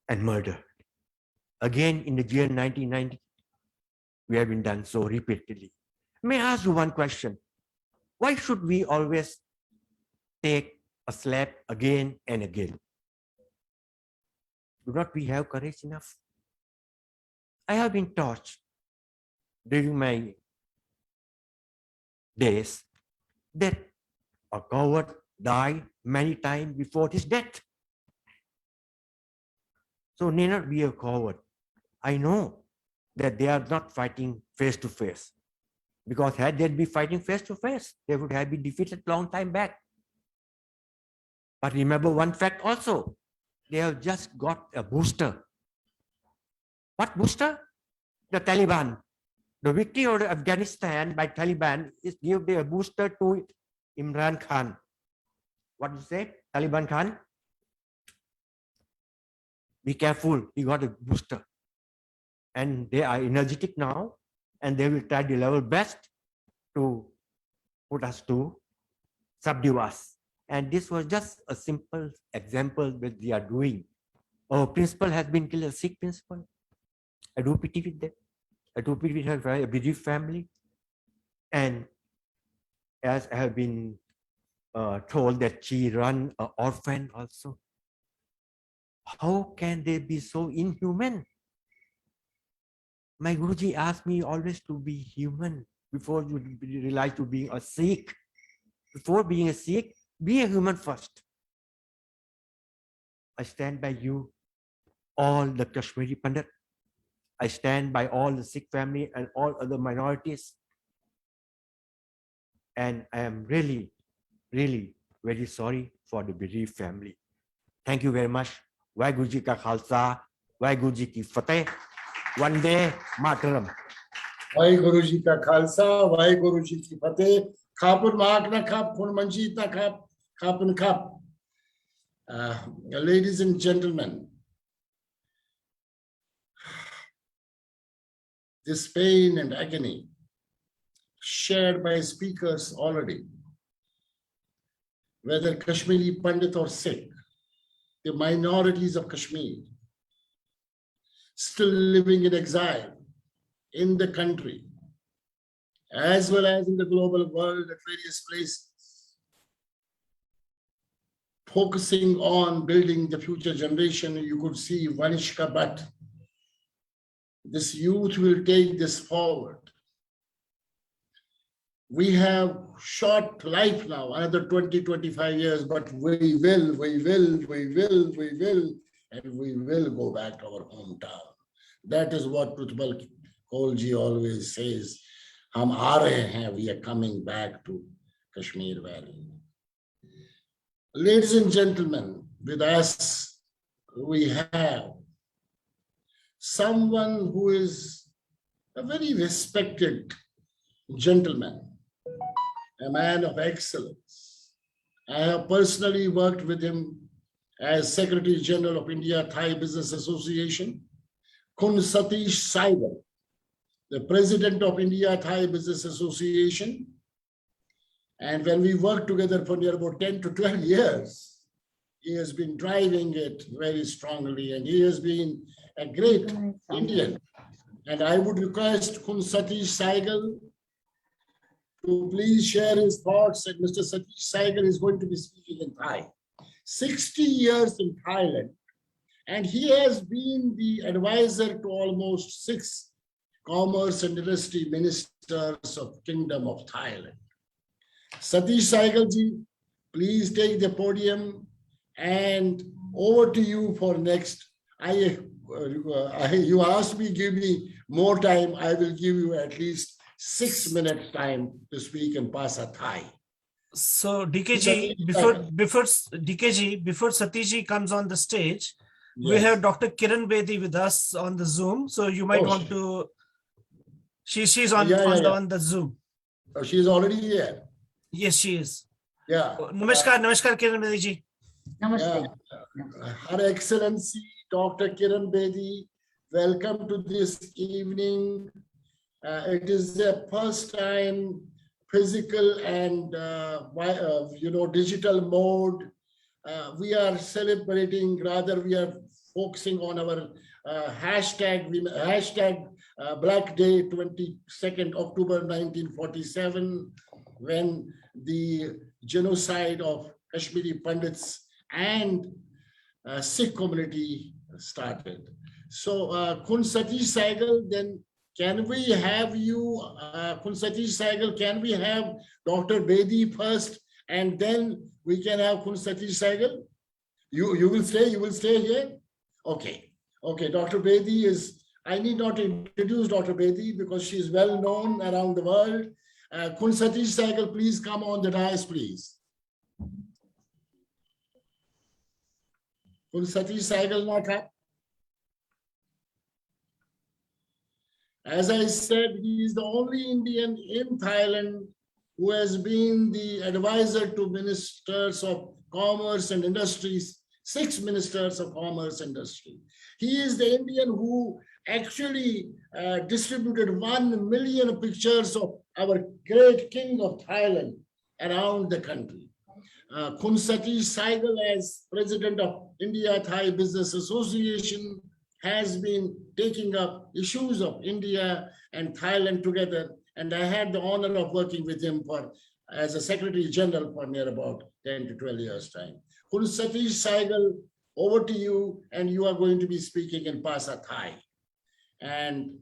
and murdered. Again, in the year 1990, we have been done so repeatedly. May I ask you one question? Why should we always take a slap again and again? Do not we have courage enough? I have been taught during my days that a coward died many times before his death. So need not be a coward. I know that they are not fighting face to face, because had they been fighting face to face, they would have been defeated long time back. But remember one fact also, they have just got a booster. What booster? The Taliban. The victory of Afghanistan by Taliban is give a booster to Imran Khan. What do you say, Taliban Khan? Be careful, he got a booster. And they are energetic now, and they will try the level best to put us to subdue us. And this was just a simple example that they are doing. Our principal has been killed, a Sikh principal. I do pity with them. I do pity with her, a bereaved family. And as I have been told that she run an orphan also. How can they be so inhuman? My Guruji asked me always to be human before you realize to being a Sikh. Before being a Sikh, be a human first. I stand by you, all the Kashmiri Pandit. I stand by all the Sikh family and all other minorities. And I am really, really very sorry for the bereaved family. Thank you very much. Waheguru Ji Ka Khalsa, Waheguru Ji Ki Fateh. One day, Mataram. Waheguru Ji Ka Khalsa, Waheguru Ji Ki Fateh. Khapun Maak na khap, khun manjit na khap, khapun khap. Ladies and gentlemen, this pain and agony shared by speakers already, whether Kashmiri Pandit or Sikh, the minorities of Kashmir, still living in exile in the country, as well as in the global world at various places, focusing on building the future generation. You could see Vanishka Bhatt. This youth will take this forward. We have short life now, another 20, 25 years, but we will, and we will go back to our hometown. That is what Prutpal Kaulji always says. Hum aa rahe hain, we are coming back to Kashmir Valley. Ladies and gentlemen, with us, we have someone who is a very respected gentleman, a man of excellence. I have personally worked with him as Secretary General of India Thai Business Association. Kun Satish Saigal, the President of India Thai Business Association. And when we worked together for near about 10 to 12 years, he has been driving it very strongly, and he has been a great Indian. And I would request Kun Satish Saigal to please share his thoughts. And Mr. Satish Saigal is going to be speaking in Thai. 60 years in Thailand, and he has been the advisor to almost 6 commerce and industry ministers of Kingdom of Thailand. Satish Saigal ji, please take the podium, and over to you for next. You asked me, give me more time. I will give you at least 6 minutes time to speak in Pasa Thai. So DKG, before Satishji comes on the stage, Yes. we have Dr. Kiran Bedi with us on the Zoom. So you might want to. She's on the Zoom. Oh, she's already here. Yes, she is. Yeah. Namaskar, Kiran Bedi ji. Namaste. Her Excellency Dr. Kiran Bedi, welcome to this evening. It is the first time physical and digital mode. We are celebrating, rather we are focusing on our hashtag Black Day, 22nd October 1947, when the genocide of Kashmiri Pandits and Sikh community started. So Kun Satish Saigal, then can we have you, Kun Satish Saigal, can we have Dr. Bedi first, and then we can have Kun Satish Saigal? You will stay here? Okay. Okay, Dr. Bedi is, I need not introduce Dr. Bedi because she is well known around the world. Kun Satish Saigal, please come on the dais, please. Kun Satish Saigal not up? As I said, he is the only Indian in Thailand who has been the advisor to ministers of commerce and industries, 6 ministers of commerce and industry. He is the Indian who actually distributed 1 million pictures of our great king of Thailand around the country. Kun Satish Saigal, as president of India Thai Business Association, has been taking up issues of India and Thailand together. And I had the honor of working with him as a Secretary General for near about 10 to 12 years' time. Kun Satish Saigal, over to you, and you are going to be speaking in Pasa Thai. And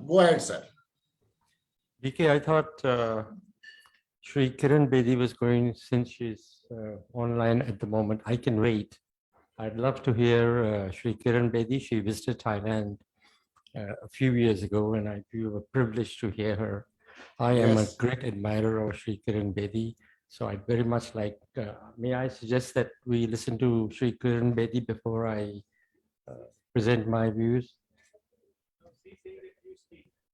go ahead, sir. DK, I thought Shri Kiran Bedi was going, since she's online at the moment. I can wait. I'd love to hear Shri Kiran Bedi. She visited Thailand a few years ago, and I feel a privilege to hear her. I am a great admirer of Shri Kiran Bedi, so I'd very much like, may I suggest that we listen to Shri Kiran Bedi before I present my views?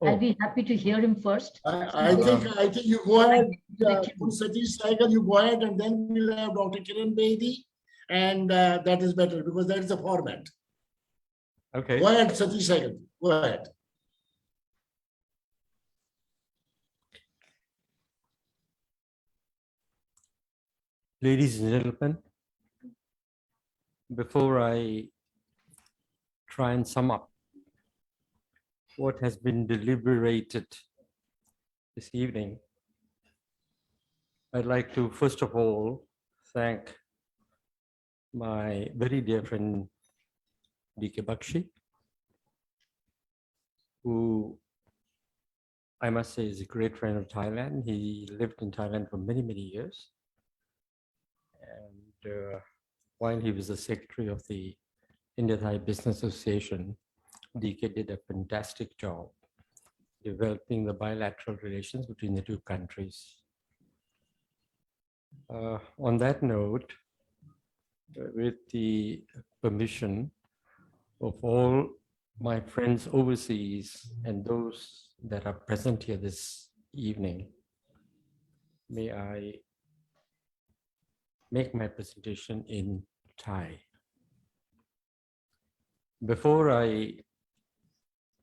I'll be happy to hear him first. I think you go ahead, Satish Saigal, you go ahead, and then we'll have Dr. Kiran Bedi, and that is better because that is the format. Okay. Go ahead, Satish Saigal. Go ahead. Ladies and gentlemen, before I try and sum up what has been deliberated this evening, I'd like to first of all thank my very dear friend DK Bakshi, who I must say is a great friend of Thailand. He lived in Thailand for many, many years. And while he was the secretary of the India Thai Business Association, DK did a fantastic job developing the bilateral relations between the two countries. On that note, with the permission of all my friends overseas and those that are present here this evening, may I make my presentation in Thai. Before I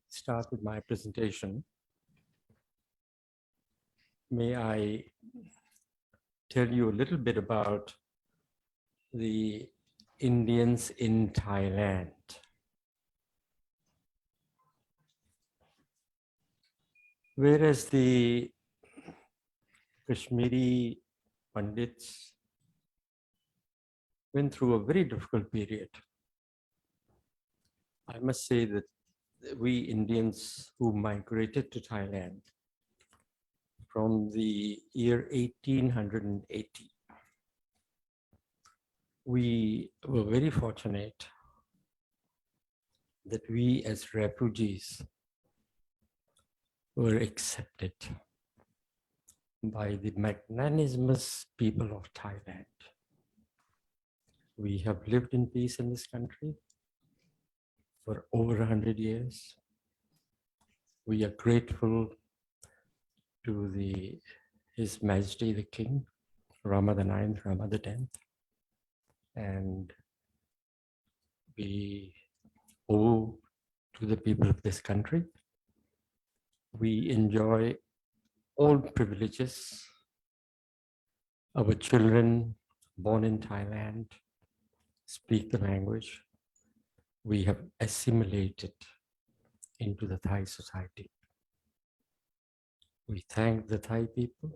start with my presentation, may I tell you a little bit about the Indians in Thailand. Whereas the Kashmiri Pandits went through a very difficult period, I must say that we Indians who migrated to Thailand from the year 1880, we were very fortunate that we as refugees were accepted by the magnanimous people of Thailand. We have lived in peace in this country for over 100 years. We are grateful to His Majesty the King, Rama the Ninth, Rama the 10th, and we owe to the people of this country. We enjoy all privileges. Our children born in Thailand speak the language. We have assimilated into the Thai society. We thank the Thai people.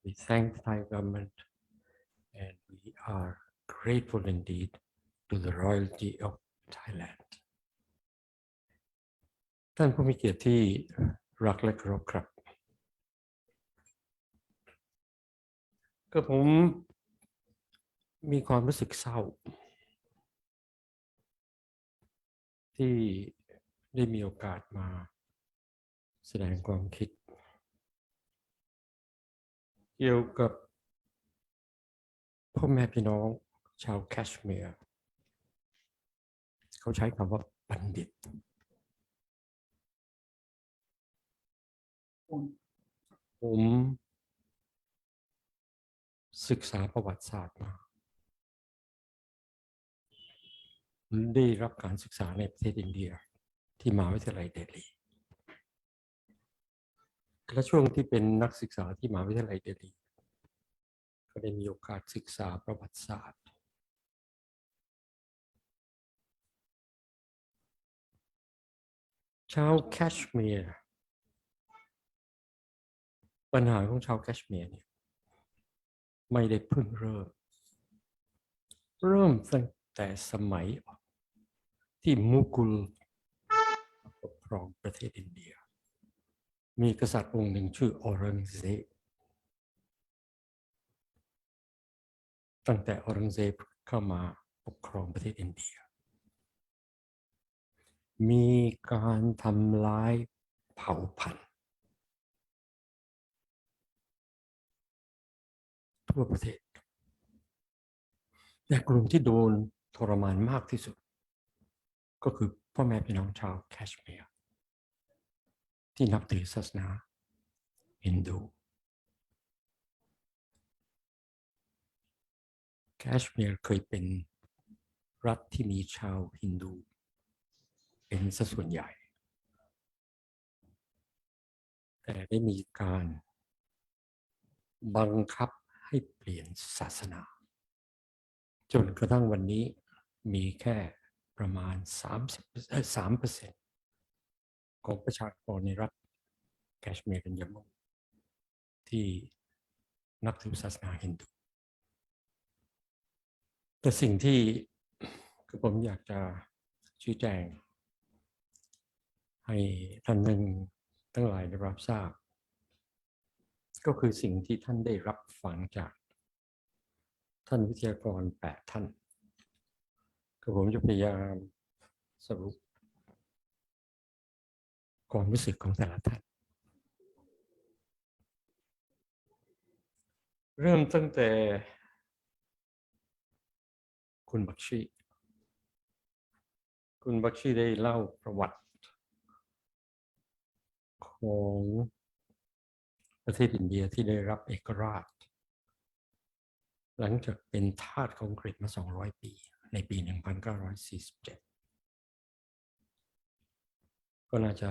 We thank the Thai government, and we are grateful indeed to the royalty of Thailand. ท่านผู้มีเกียรติที่รักและเคารพครับก็ผมมีความรู้สึกเศร้าที่ได้มีโอกาสมาแสดงความคิดเกี่ยวกับพ่อแม่พี่น้องชาวแคชเมียร์เขาใช้คำว่าบัณฑิตผมศึกษาประวัติศาสตร์มาได้รับการศึกษาในประเทศอินเดียที่มหาวิทยาลัยเดลีและช่วงที่เป็นนักศึกษาที่มหาวิทยาลัยเดลีก็ได้มีโอกาสศึกษาประวัติศาสตร์ชาวแคชเมียร์ปัญหาของชาวแคชเมียร์เนี่ยไม่ได้เพิ่งเริ่มตั้งแต่สมัยที่มุกุลปกครองประเทศอินเดียมีกษัตริย์องค์หนึ่งชื่อออรังเซบตั้งแต่ออรังเซบเข้ามาปกครองประเทศอินเดียมีการทำลายเผ่าพันธุ์ทั่วประเทศแต่กลุ่มที่โดนทรมานมากที่สุดก็คือพ่อแม่พี่น้องชาวแคชเมียร์ที่นับถือศาสนาฮินดูแคชเมียร์เคยเป็นรัฐที่มีชาวฮินดูเป็นสัดส่วนใหญ่แต่ได้มีการบังคับให้เปลี่ยนศาสนาจนกระทั่งวันนี้มีแค่ประมาณ3% ของประชากรในรัฐแคชเมียร์กันยามูที่นับถือศาสนาฮินดูแต่สิ่งที่ผมอยากจะชี้แจงให้ท่านทั้งหลายได้รับทราบก็คือสิ่งที่ท่านได้รับฟังจากท่านวิทยากร8 ท่านก็ผมจะพยายามสรุป ความรู้สึกของแต่ละท่านเริ่มตั้งแต่คุณบักชีได้เล่าประวัติของประเทศอินเดียที่ได้รับเอกราชหลังจากเป็นทาสของอังกฤษมา200 ปีในปี 1947 ก็น่าจะ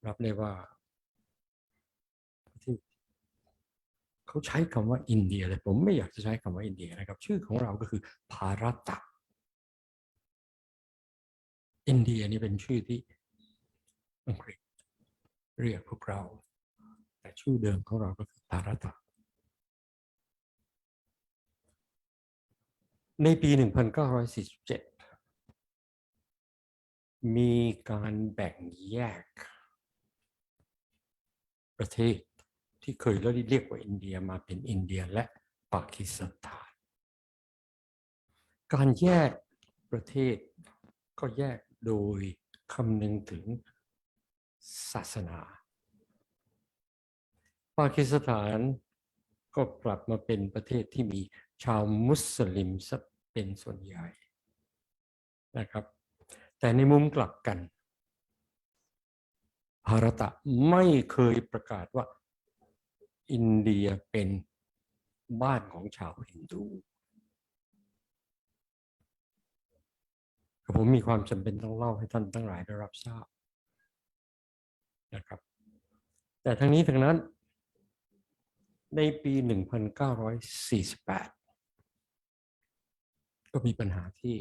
รับได้ว่าที่เขาใช้คำว่าอินเดียแต่ผมไม่อยากจะใช้คำว่าอินเดียนะครับชื่อของเราก็คือภารตะอินเดียนี่เป็นชื่อที่อังกฤษเรียกพวกเราแต่ชื่อเดิมของเราก็คือภารตะในปี 1947 มีการแบ่งแยกประเทศที่เคยเรียกว่าอินเดียมาเป็นอินเดียและปากีสถานการแยกประเทศก็แยกโดยคำนึงถึงศาสนาปากีสถานก็กลับมาเป็นประเทศที่มีชาวมุสลิมเป็นส่วนใหญ่นะครับแต่ในมุมกลับกันภารตะไม่เคยประกาศว่าอินเดียเป็นบ้านของชาวฮินดูผมมีความจำเป็นต้องเล่าให้ท่านทั้งหลายได้รับทราบนะครับแต่ทั้งนี้ทั้งนั้นในปี 1948 ก็มีปัญหาที่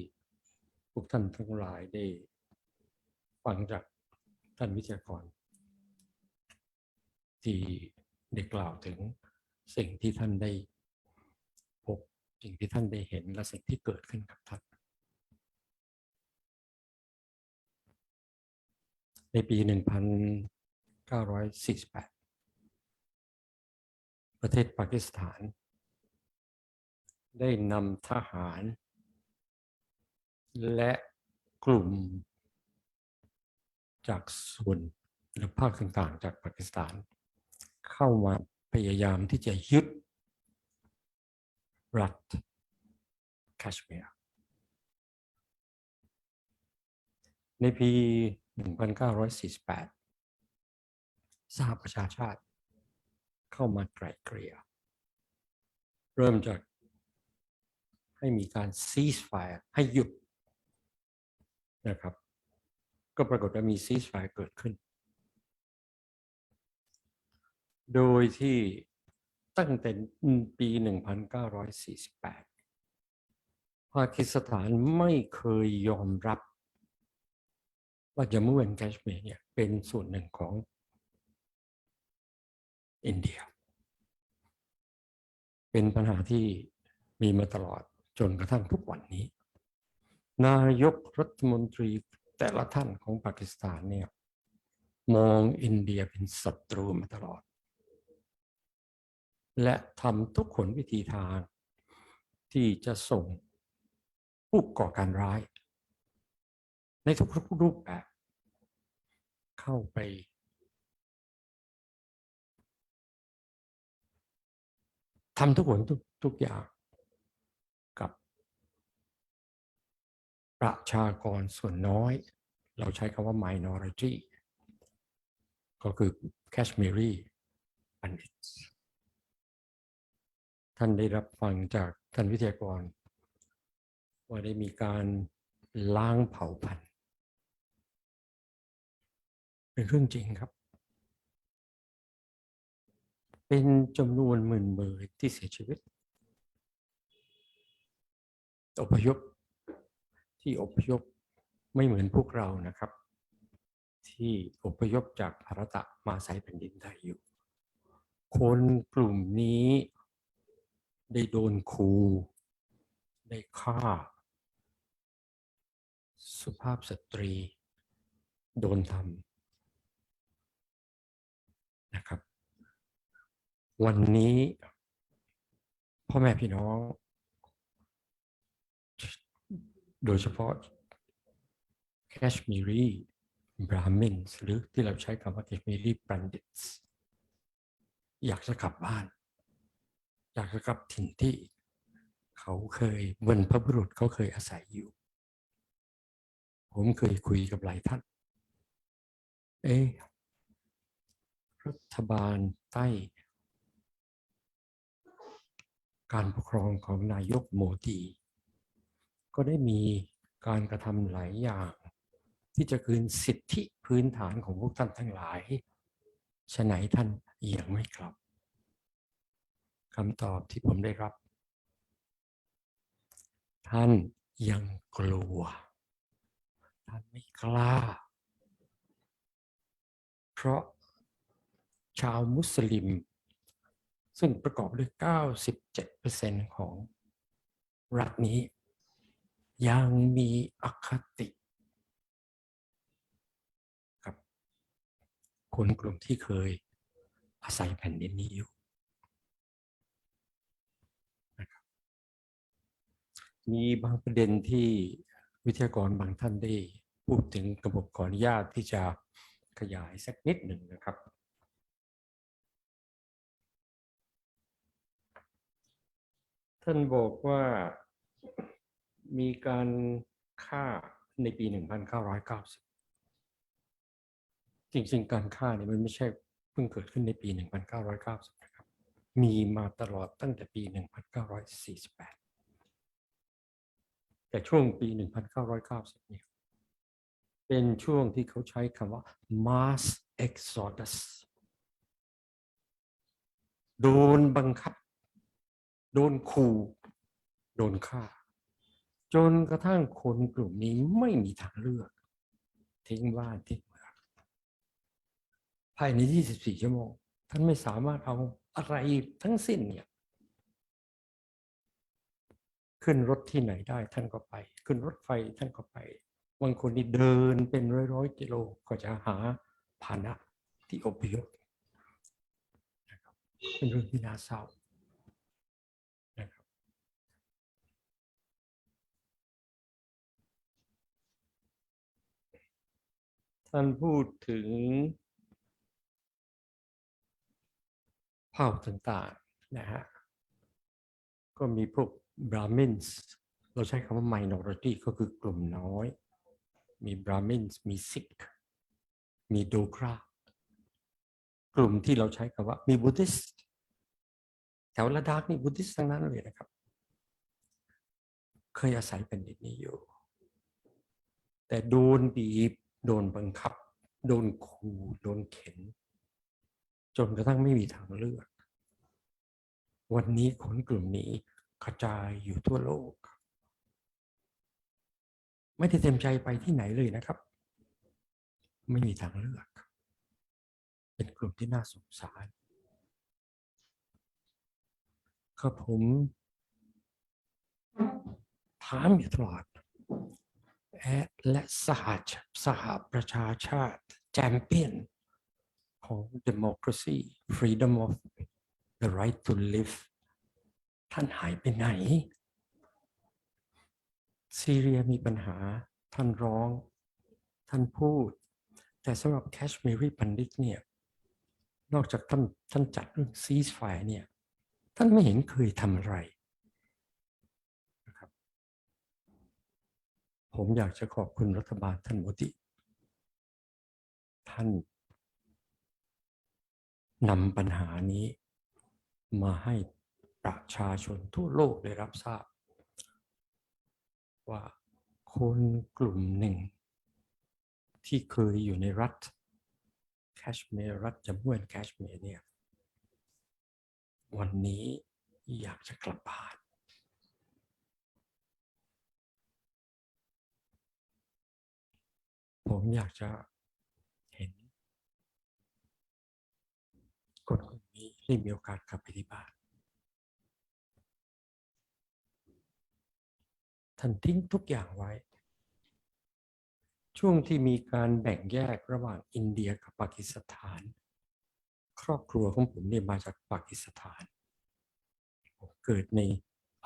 พวกท่านทั้งหลายได้ฟังจากท่านวิทยากรที่ได้กล่าวถึงสิ่งที่ท่านได้พบสิ่งที่ท่านได้เห็นและสิ่งที่เกิดขึ้นกับท่านในปี 1948 ประเทศปากีสถานได้นำทหารและกลุ่มจากส่วนหรือภาคต่างๆจากปากีสถานเข้ามาพยายามที่จะยึดรัฐแคชเมียร์ในปี 1948 สหประชาชาติเข้ามาไกล่เกลี่ยเริ่มจากให้มีการ ceasefire ให้หยุดนะครับก็ปรากฏว่ามี ceasefire เกิดขึ้นโดยที่ตั้งแต่ปี 1948 ปากีสถานไม่เคยยอมรับว่าจัมมูแอนด์แคชเมียร์เนี่ยเป็นส่วนหนึ่งของอินเดียเป็นปัญหาที่มีมาตลอดจนกระทั่งทุกวันนี้นายกรัฐมนตรีแต่ละท่านของปากีสถานเนี่ยมองอินเดียเป็นศัตรูมาตลอดและทำทุกขนวิธีทางที่จะส่งผู้ก่อการร้ายในทุกรูปแบบเข้าไปทำทุกอย่างกับประชากรส่วนน้อยเราใช้คำว่า minority ก็คือ Kashmiri Pandits ท่านได้รับฟังจากท่านวิทยากรว่าได้มีการล้างเผ่าพันธุ์เป็นเรื่องจริงครับเป็นจำนวนหมื่นที่เสียชีวิตอพยพไม่เหมือนพวกเรานะครับที่อพยพจากภารตะมาอาศัยแผ่นดินไทยอยู่คนกลุ่มนี้ได้โดนขู่ได้ฆ่าสุภาพสตรีโดนทำนะครับวันนี้พ่อแม่พี่น้องโดยเฉพาะแคชมีรี Brahmins หรือที่เราใช้คำว่า Kashmiri Pandits อยากจะกลับบ้าน อยากจะกลับถิ่นที่เขาเคยบรรพบุรุษเขาเคยอาศัยอยู่ผมเคยคุยกับหลายท่านรัฐบาลใต้การปกครองของนายกโมดีก็ได้มีการกระทำหลายอย่างที่จะคืนสิทธิพื้นฐานของพวกท่านทั้งหลายฉะไหนท่านยังไม่กลับคำตอบที่ผมได้รับท่านยังกลัวท่านไม่กล้าเพราะชาวมุสลิมซึ่งประกอบด้วย 97% ของรัฐนี้ยังมีอคติกับคนกลุ่มที่เคยอาศัยแผ่นดินนี้อยู่นะครับมีบางประเด็นที่วิทยากรบางท่านได้พูดถึงกระบบขออนุญาตที่จะขยายสักนิดหนึ่งนะครับท่านบอกว่ามีการฆ่าในปี 1990 จริงๆการฆ่าเนี่ยมันไม่ใช่เพิ่งเกิดขึ้นในปี 1990 นะครับมีมาตลอดตั้งแต่ปี 1948 แต่ช่วงปี 1990 เนี่ยเป็นช่วงที่เขาใช้คำว่า mass exodus โดนบังคับโดนขู่โดนฆ่าจนกระทั่งคนกลุ่มนี้ไม่มีทางเลือกทิ้งบ้านทิ้งเมืองภายใน 24 ชั่วโมงท่านไม่สามารถเอาอะไรทั้งสิ้นเนี่ยขึ้นรถที่ไหนได้ท่านก็ไปขึ้นรถไฟท่านก็ไปบางคนนี่เดินเป็นร้อยกิโลก็จะหาพาหนะที่อพยพนะครับเป็นเรื่องที่น่าเศร้านะครับท่านพูดถึงเผ่าต่างๆนะฮะก็มีพวก Brahmins เราใช้คำว่า minority ก็คือกลุ่มน้อยมี Brahmins มี Sikh มี Dogra กลุ่มที่เราใช้คำว่ามี Buddhist แถวละดากนี่ Buddhist ทั้งนั้นเลยนะครับเคยอาศัยแผ่นดินนี้อยู่แต่โดนบีบโดนบังคับโดนขู่โดนเข็นจนกระทั่งไม่มีทางเลือกวันนี้คนกลุ่มนี้กระจายอยู่ทั่วโลกไม่ได้เต็มใจไปที่ไหนเลยนะครับไม่มีทางเลือกเป็นกลุ่มที่น่าสงสารก็ผมถามอยู่ตลอดและสหประชาชาติแชมเปี้ยนของ democracy freedom of the right to live ท่านหายไปไหนซีเรียมีปัญหาท่านร้องท่านพูดแต่สำหรับแคชมีรีพันดิตเนี่ยนอกจากท่านจัดเรื่องซีสไฟร์เนี่ยท่านไม่เห็นเคยทำอะไรนะครับผมอยากจะขอบคุณรัฐบาลท่านโมดีท่านนำปัญหานี้มาให้ประชาชนทั่วโลกได้รับทราบว่าคนกลุ่มหนึ่งที่เคยอยู่ในรัฐแคชเมียร์รัฐจัมมูแอนด์แคชเมียร์เนี่ยวันนี้อยากจะกลับบ้านผมอยากจะเห็นคนกลุ่มนี้ได้มีโอกาสกลับไปที่บ้านท่านทิ้งทุกอย่างไว้ช่วงที่มีการแบ่งแยกระหว่างอินเดียกับปากีสถานครอบครัวของผมเนี่ยมาจากปากีสถานเกิดใน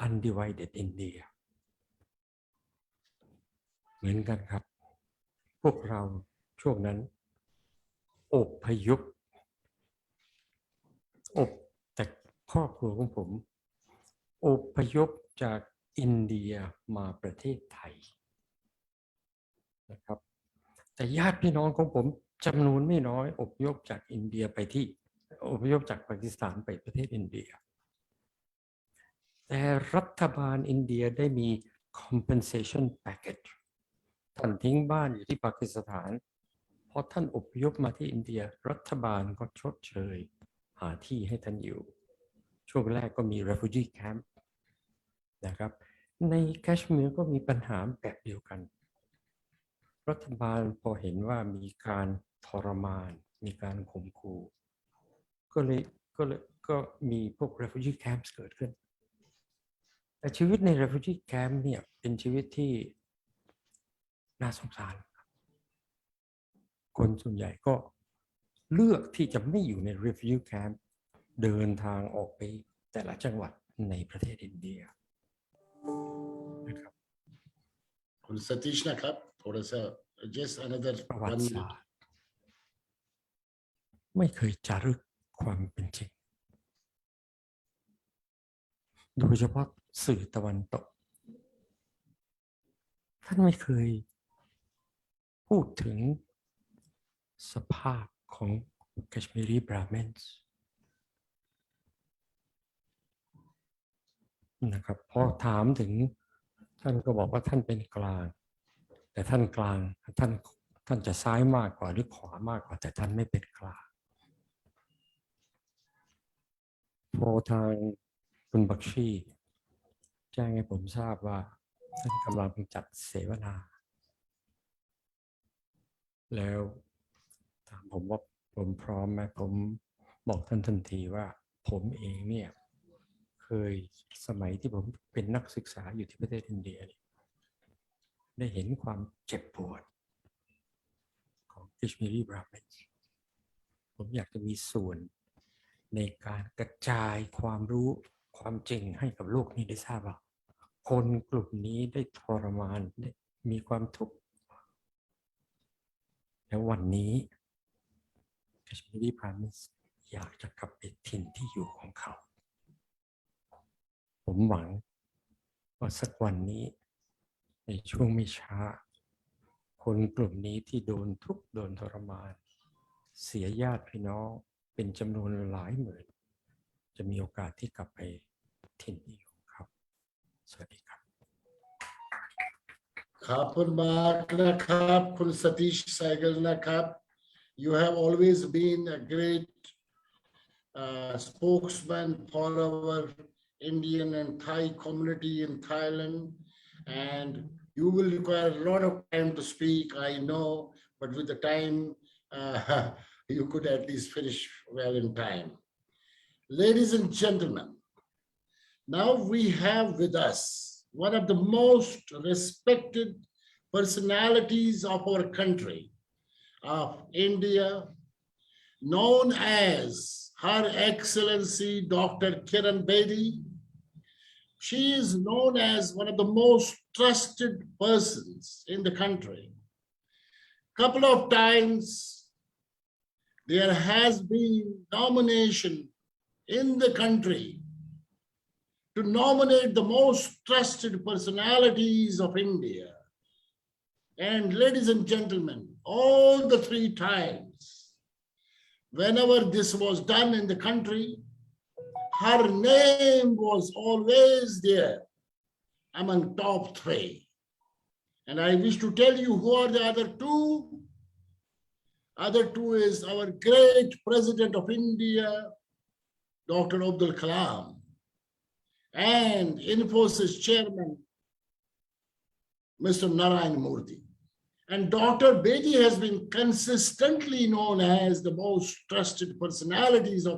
undivided India เหมือนกันครับพวกเรา ช่วงนั้นอพยพแต่ครอบครัวของผมอพยพจากอินเดียมาประเทศไทยนะครับแต่ญาติพี่น้องของผมจำนวนไม่น้อยอพยพจากอินเดียไปที่อพยพจากปากีสถานไปประเทศอินเดียแต่รัฐบาลอินเดียได้มี compensation package ท่านทิ้งบ้านอยู่ที่ปากีสถานพอท่านอพยพมาที่อินเดียรัฐบาลก็ชดเชยหาที่ให้ท่านอยู่ช่วงแรกก็มี refugee camp นะครับในแคชเมียร์ก็มีปัญหาแบบเดียวกันรัฐบาลพอเห็นว่ามีการทรมานมีการข่มขู่ก็มีพวก refugee camps เกิดขึ้นแต่ชีวิตใน refugee camp เนี่ยเป็นชีวิตที่น่าสงสารคนส่วนใหญ่ก็เลือกที่จะไม่อยู่ใน refugee camp เดินทางออกไปแต่ละจังหวัดในประเทศอินเดียนะครับ คุณสติชนะครับथोड़ा सा just another ประวัติ 1 ศาสตร์ไม่เคยจารึกความเป็นจริงโดยเฉพาะสื่อตะวันตกท่านไม่เคยพูดถึงสภาพของ Kashmiri Brahmins นะครับพอถามถึงท่านก็บอกว่าท่านเป็นกลางแต่ท่านกลางท่านจะซ้ายมากกว่าหรือขวามากกว่าแต่ท่านไม่เป็นกลางพอทางคุณบักชีแจ้งให้ผมทราบว่าท่านกำลังจัดเสวนาแล้วถามผมว่าผมพร้อมไหมผมบอกท่านทันทีว่าผมเองเนี่ยเคยสมัยที่ผมเป็นนักศึกษาอยู่ที่ประเทศอินเดียได้เห็นความเจ็บปวดของ Kashmiri Brahmins ผมอยากจะมีส่วนในการกระจายความรู้ความจริงให้กับโลกนี้ได้ทราบว่าคนกลุ่มนี้ได้ทรมานได้มีความทุกข์แล้ววันนี้ Kashmiri Brahmins อยากจะกลับไปถิ่นที่อยู่ของเขาผมหวังว่าสักวันนี้ในช่วงไม่ช้าคนกลุ่มนี้ที่โดนทุกข์โดนทรมานเสียญาติพี่น้องเป็นจำนวนหลายหมื่นจะมีโอกาสที่กลับไปถิ่นที่ของเขาสวัสดีครับขอบคุณมากนะครับคุณสติชไซเกิลนะครับ you have always been a great spokesman for our Indian and Thai community in Thailand, and you will require a lot of time to speak, I know, but with the time, you could at least finish well in time. Ladies and gentlemen, now we have with us one of the most respected personalities of our country, of India, known as Her Excellency Dr. Kiran Bedi. She is known as one of the most trusted persons in the country. Couple of times there has been nomination in the country to nominate the most trusted personalities of India. And ladies and gentlemen, all the 3 times, whenever this was done in the country, her name was always there among top 3. And I wish to tell you who are the other 2. Other 2 is our great President of India, Dr. Abdul Kalam, and Infosys Chairman, Mr. Narayan Murthy. And Dr. Bedi has been consistently known as the most trusted personalities of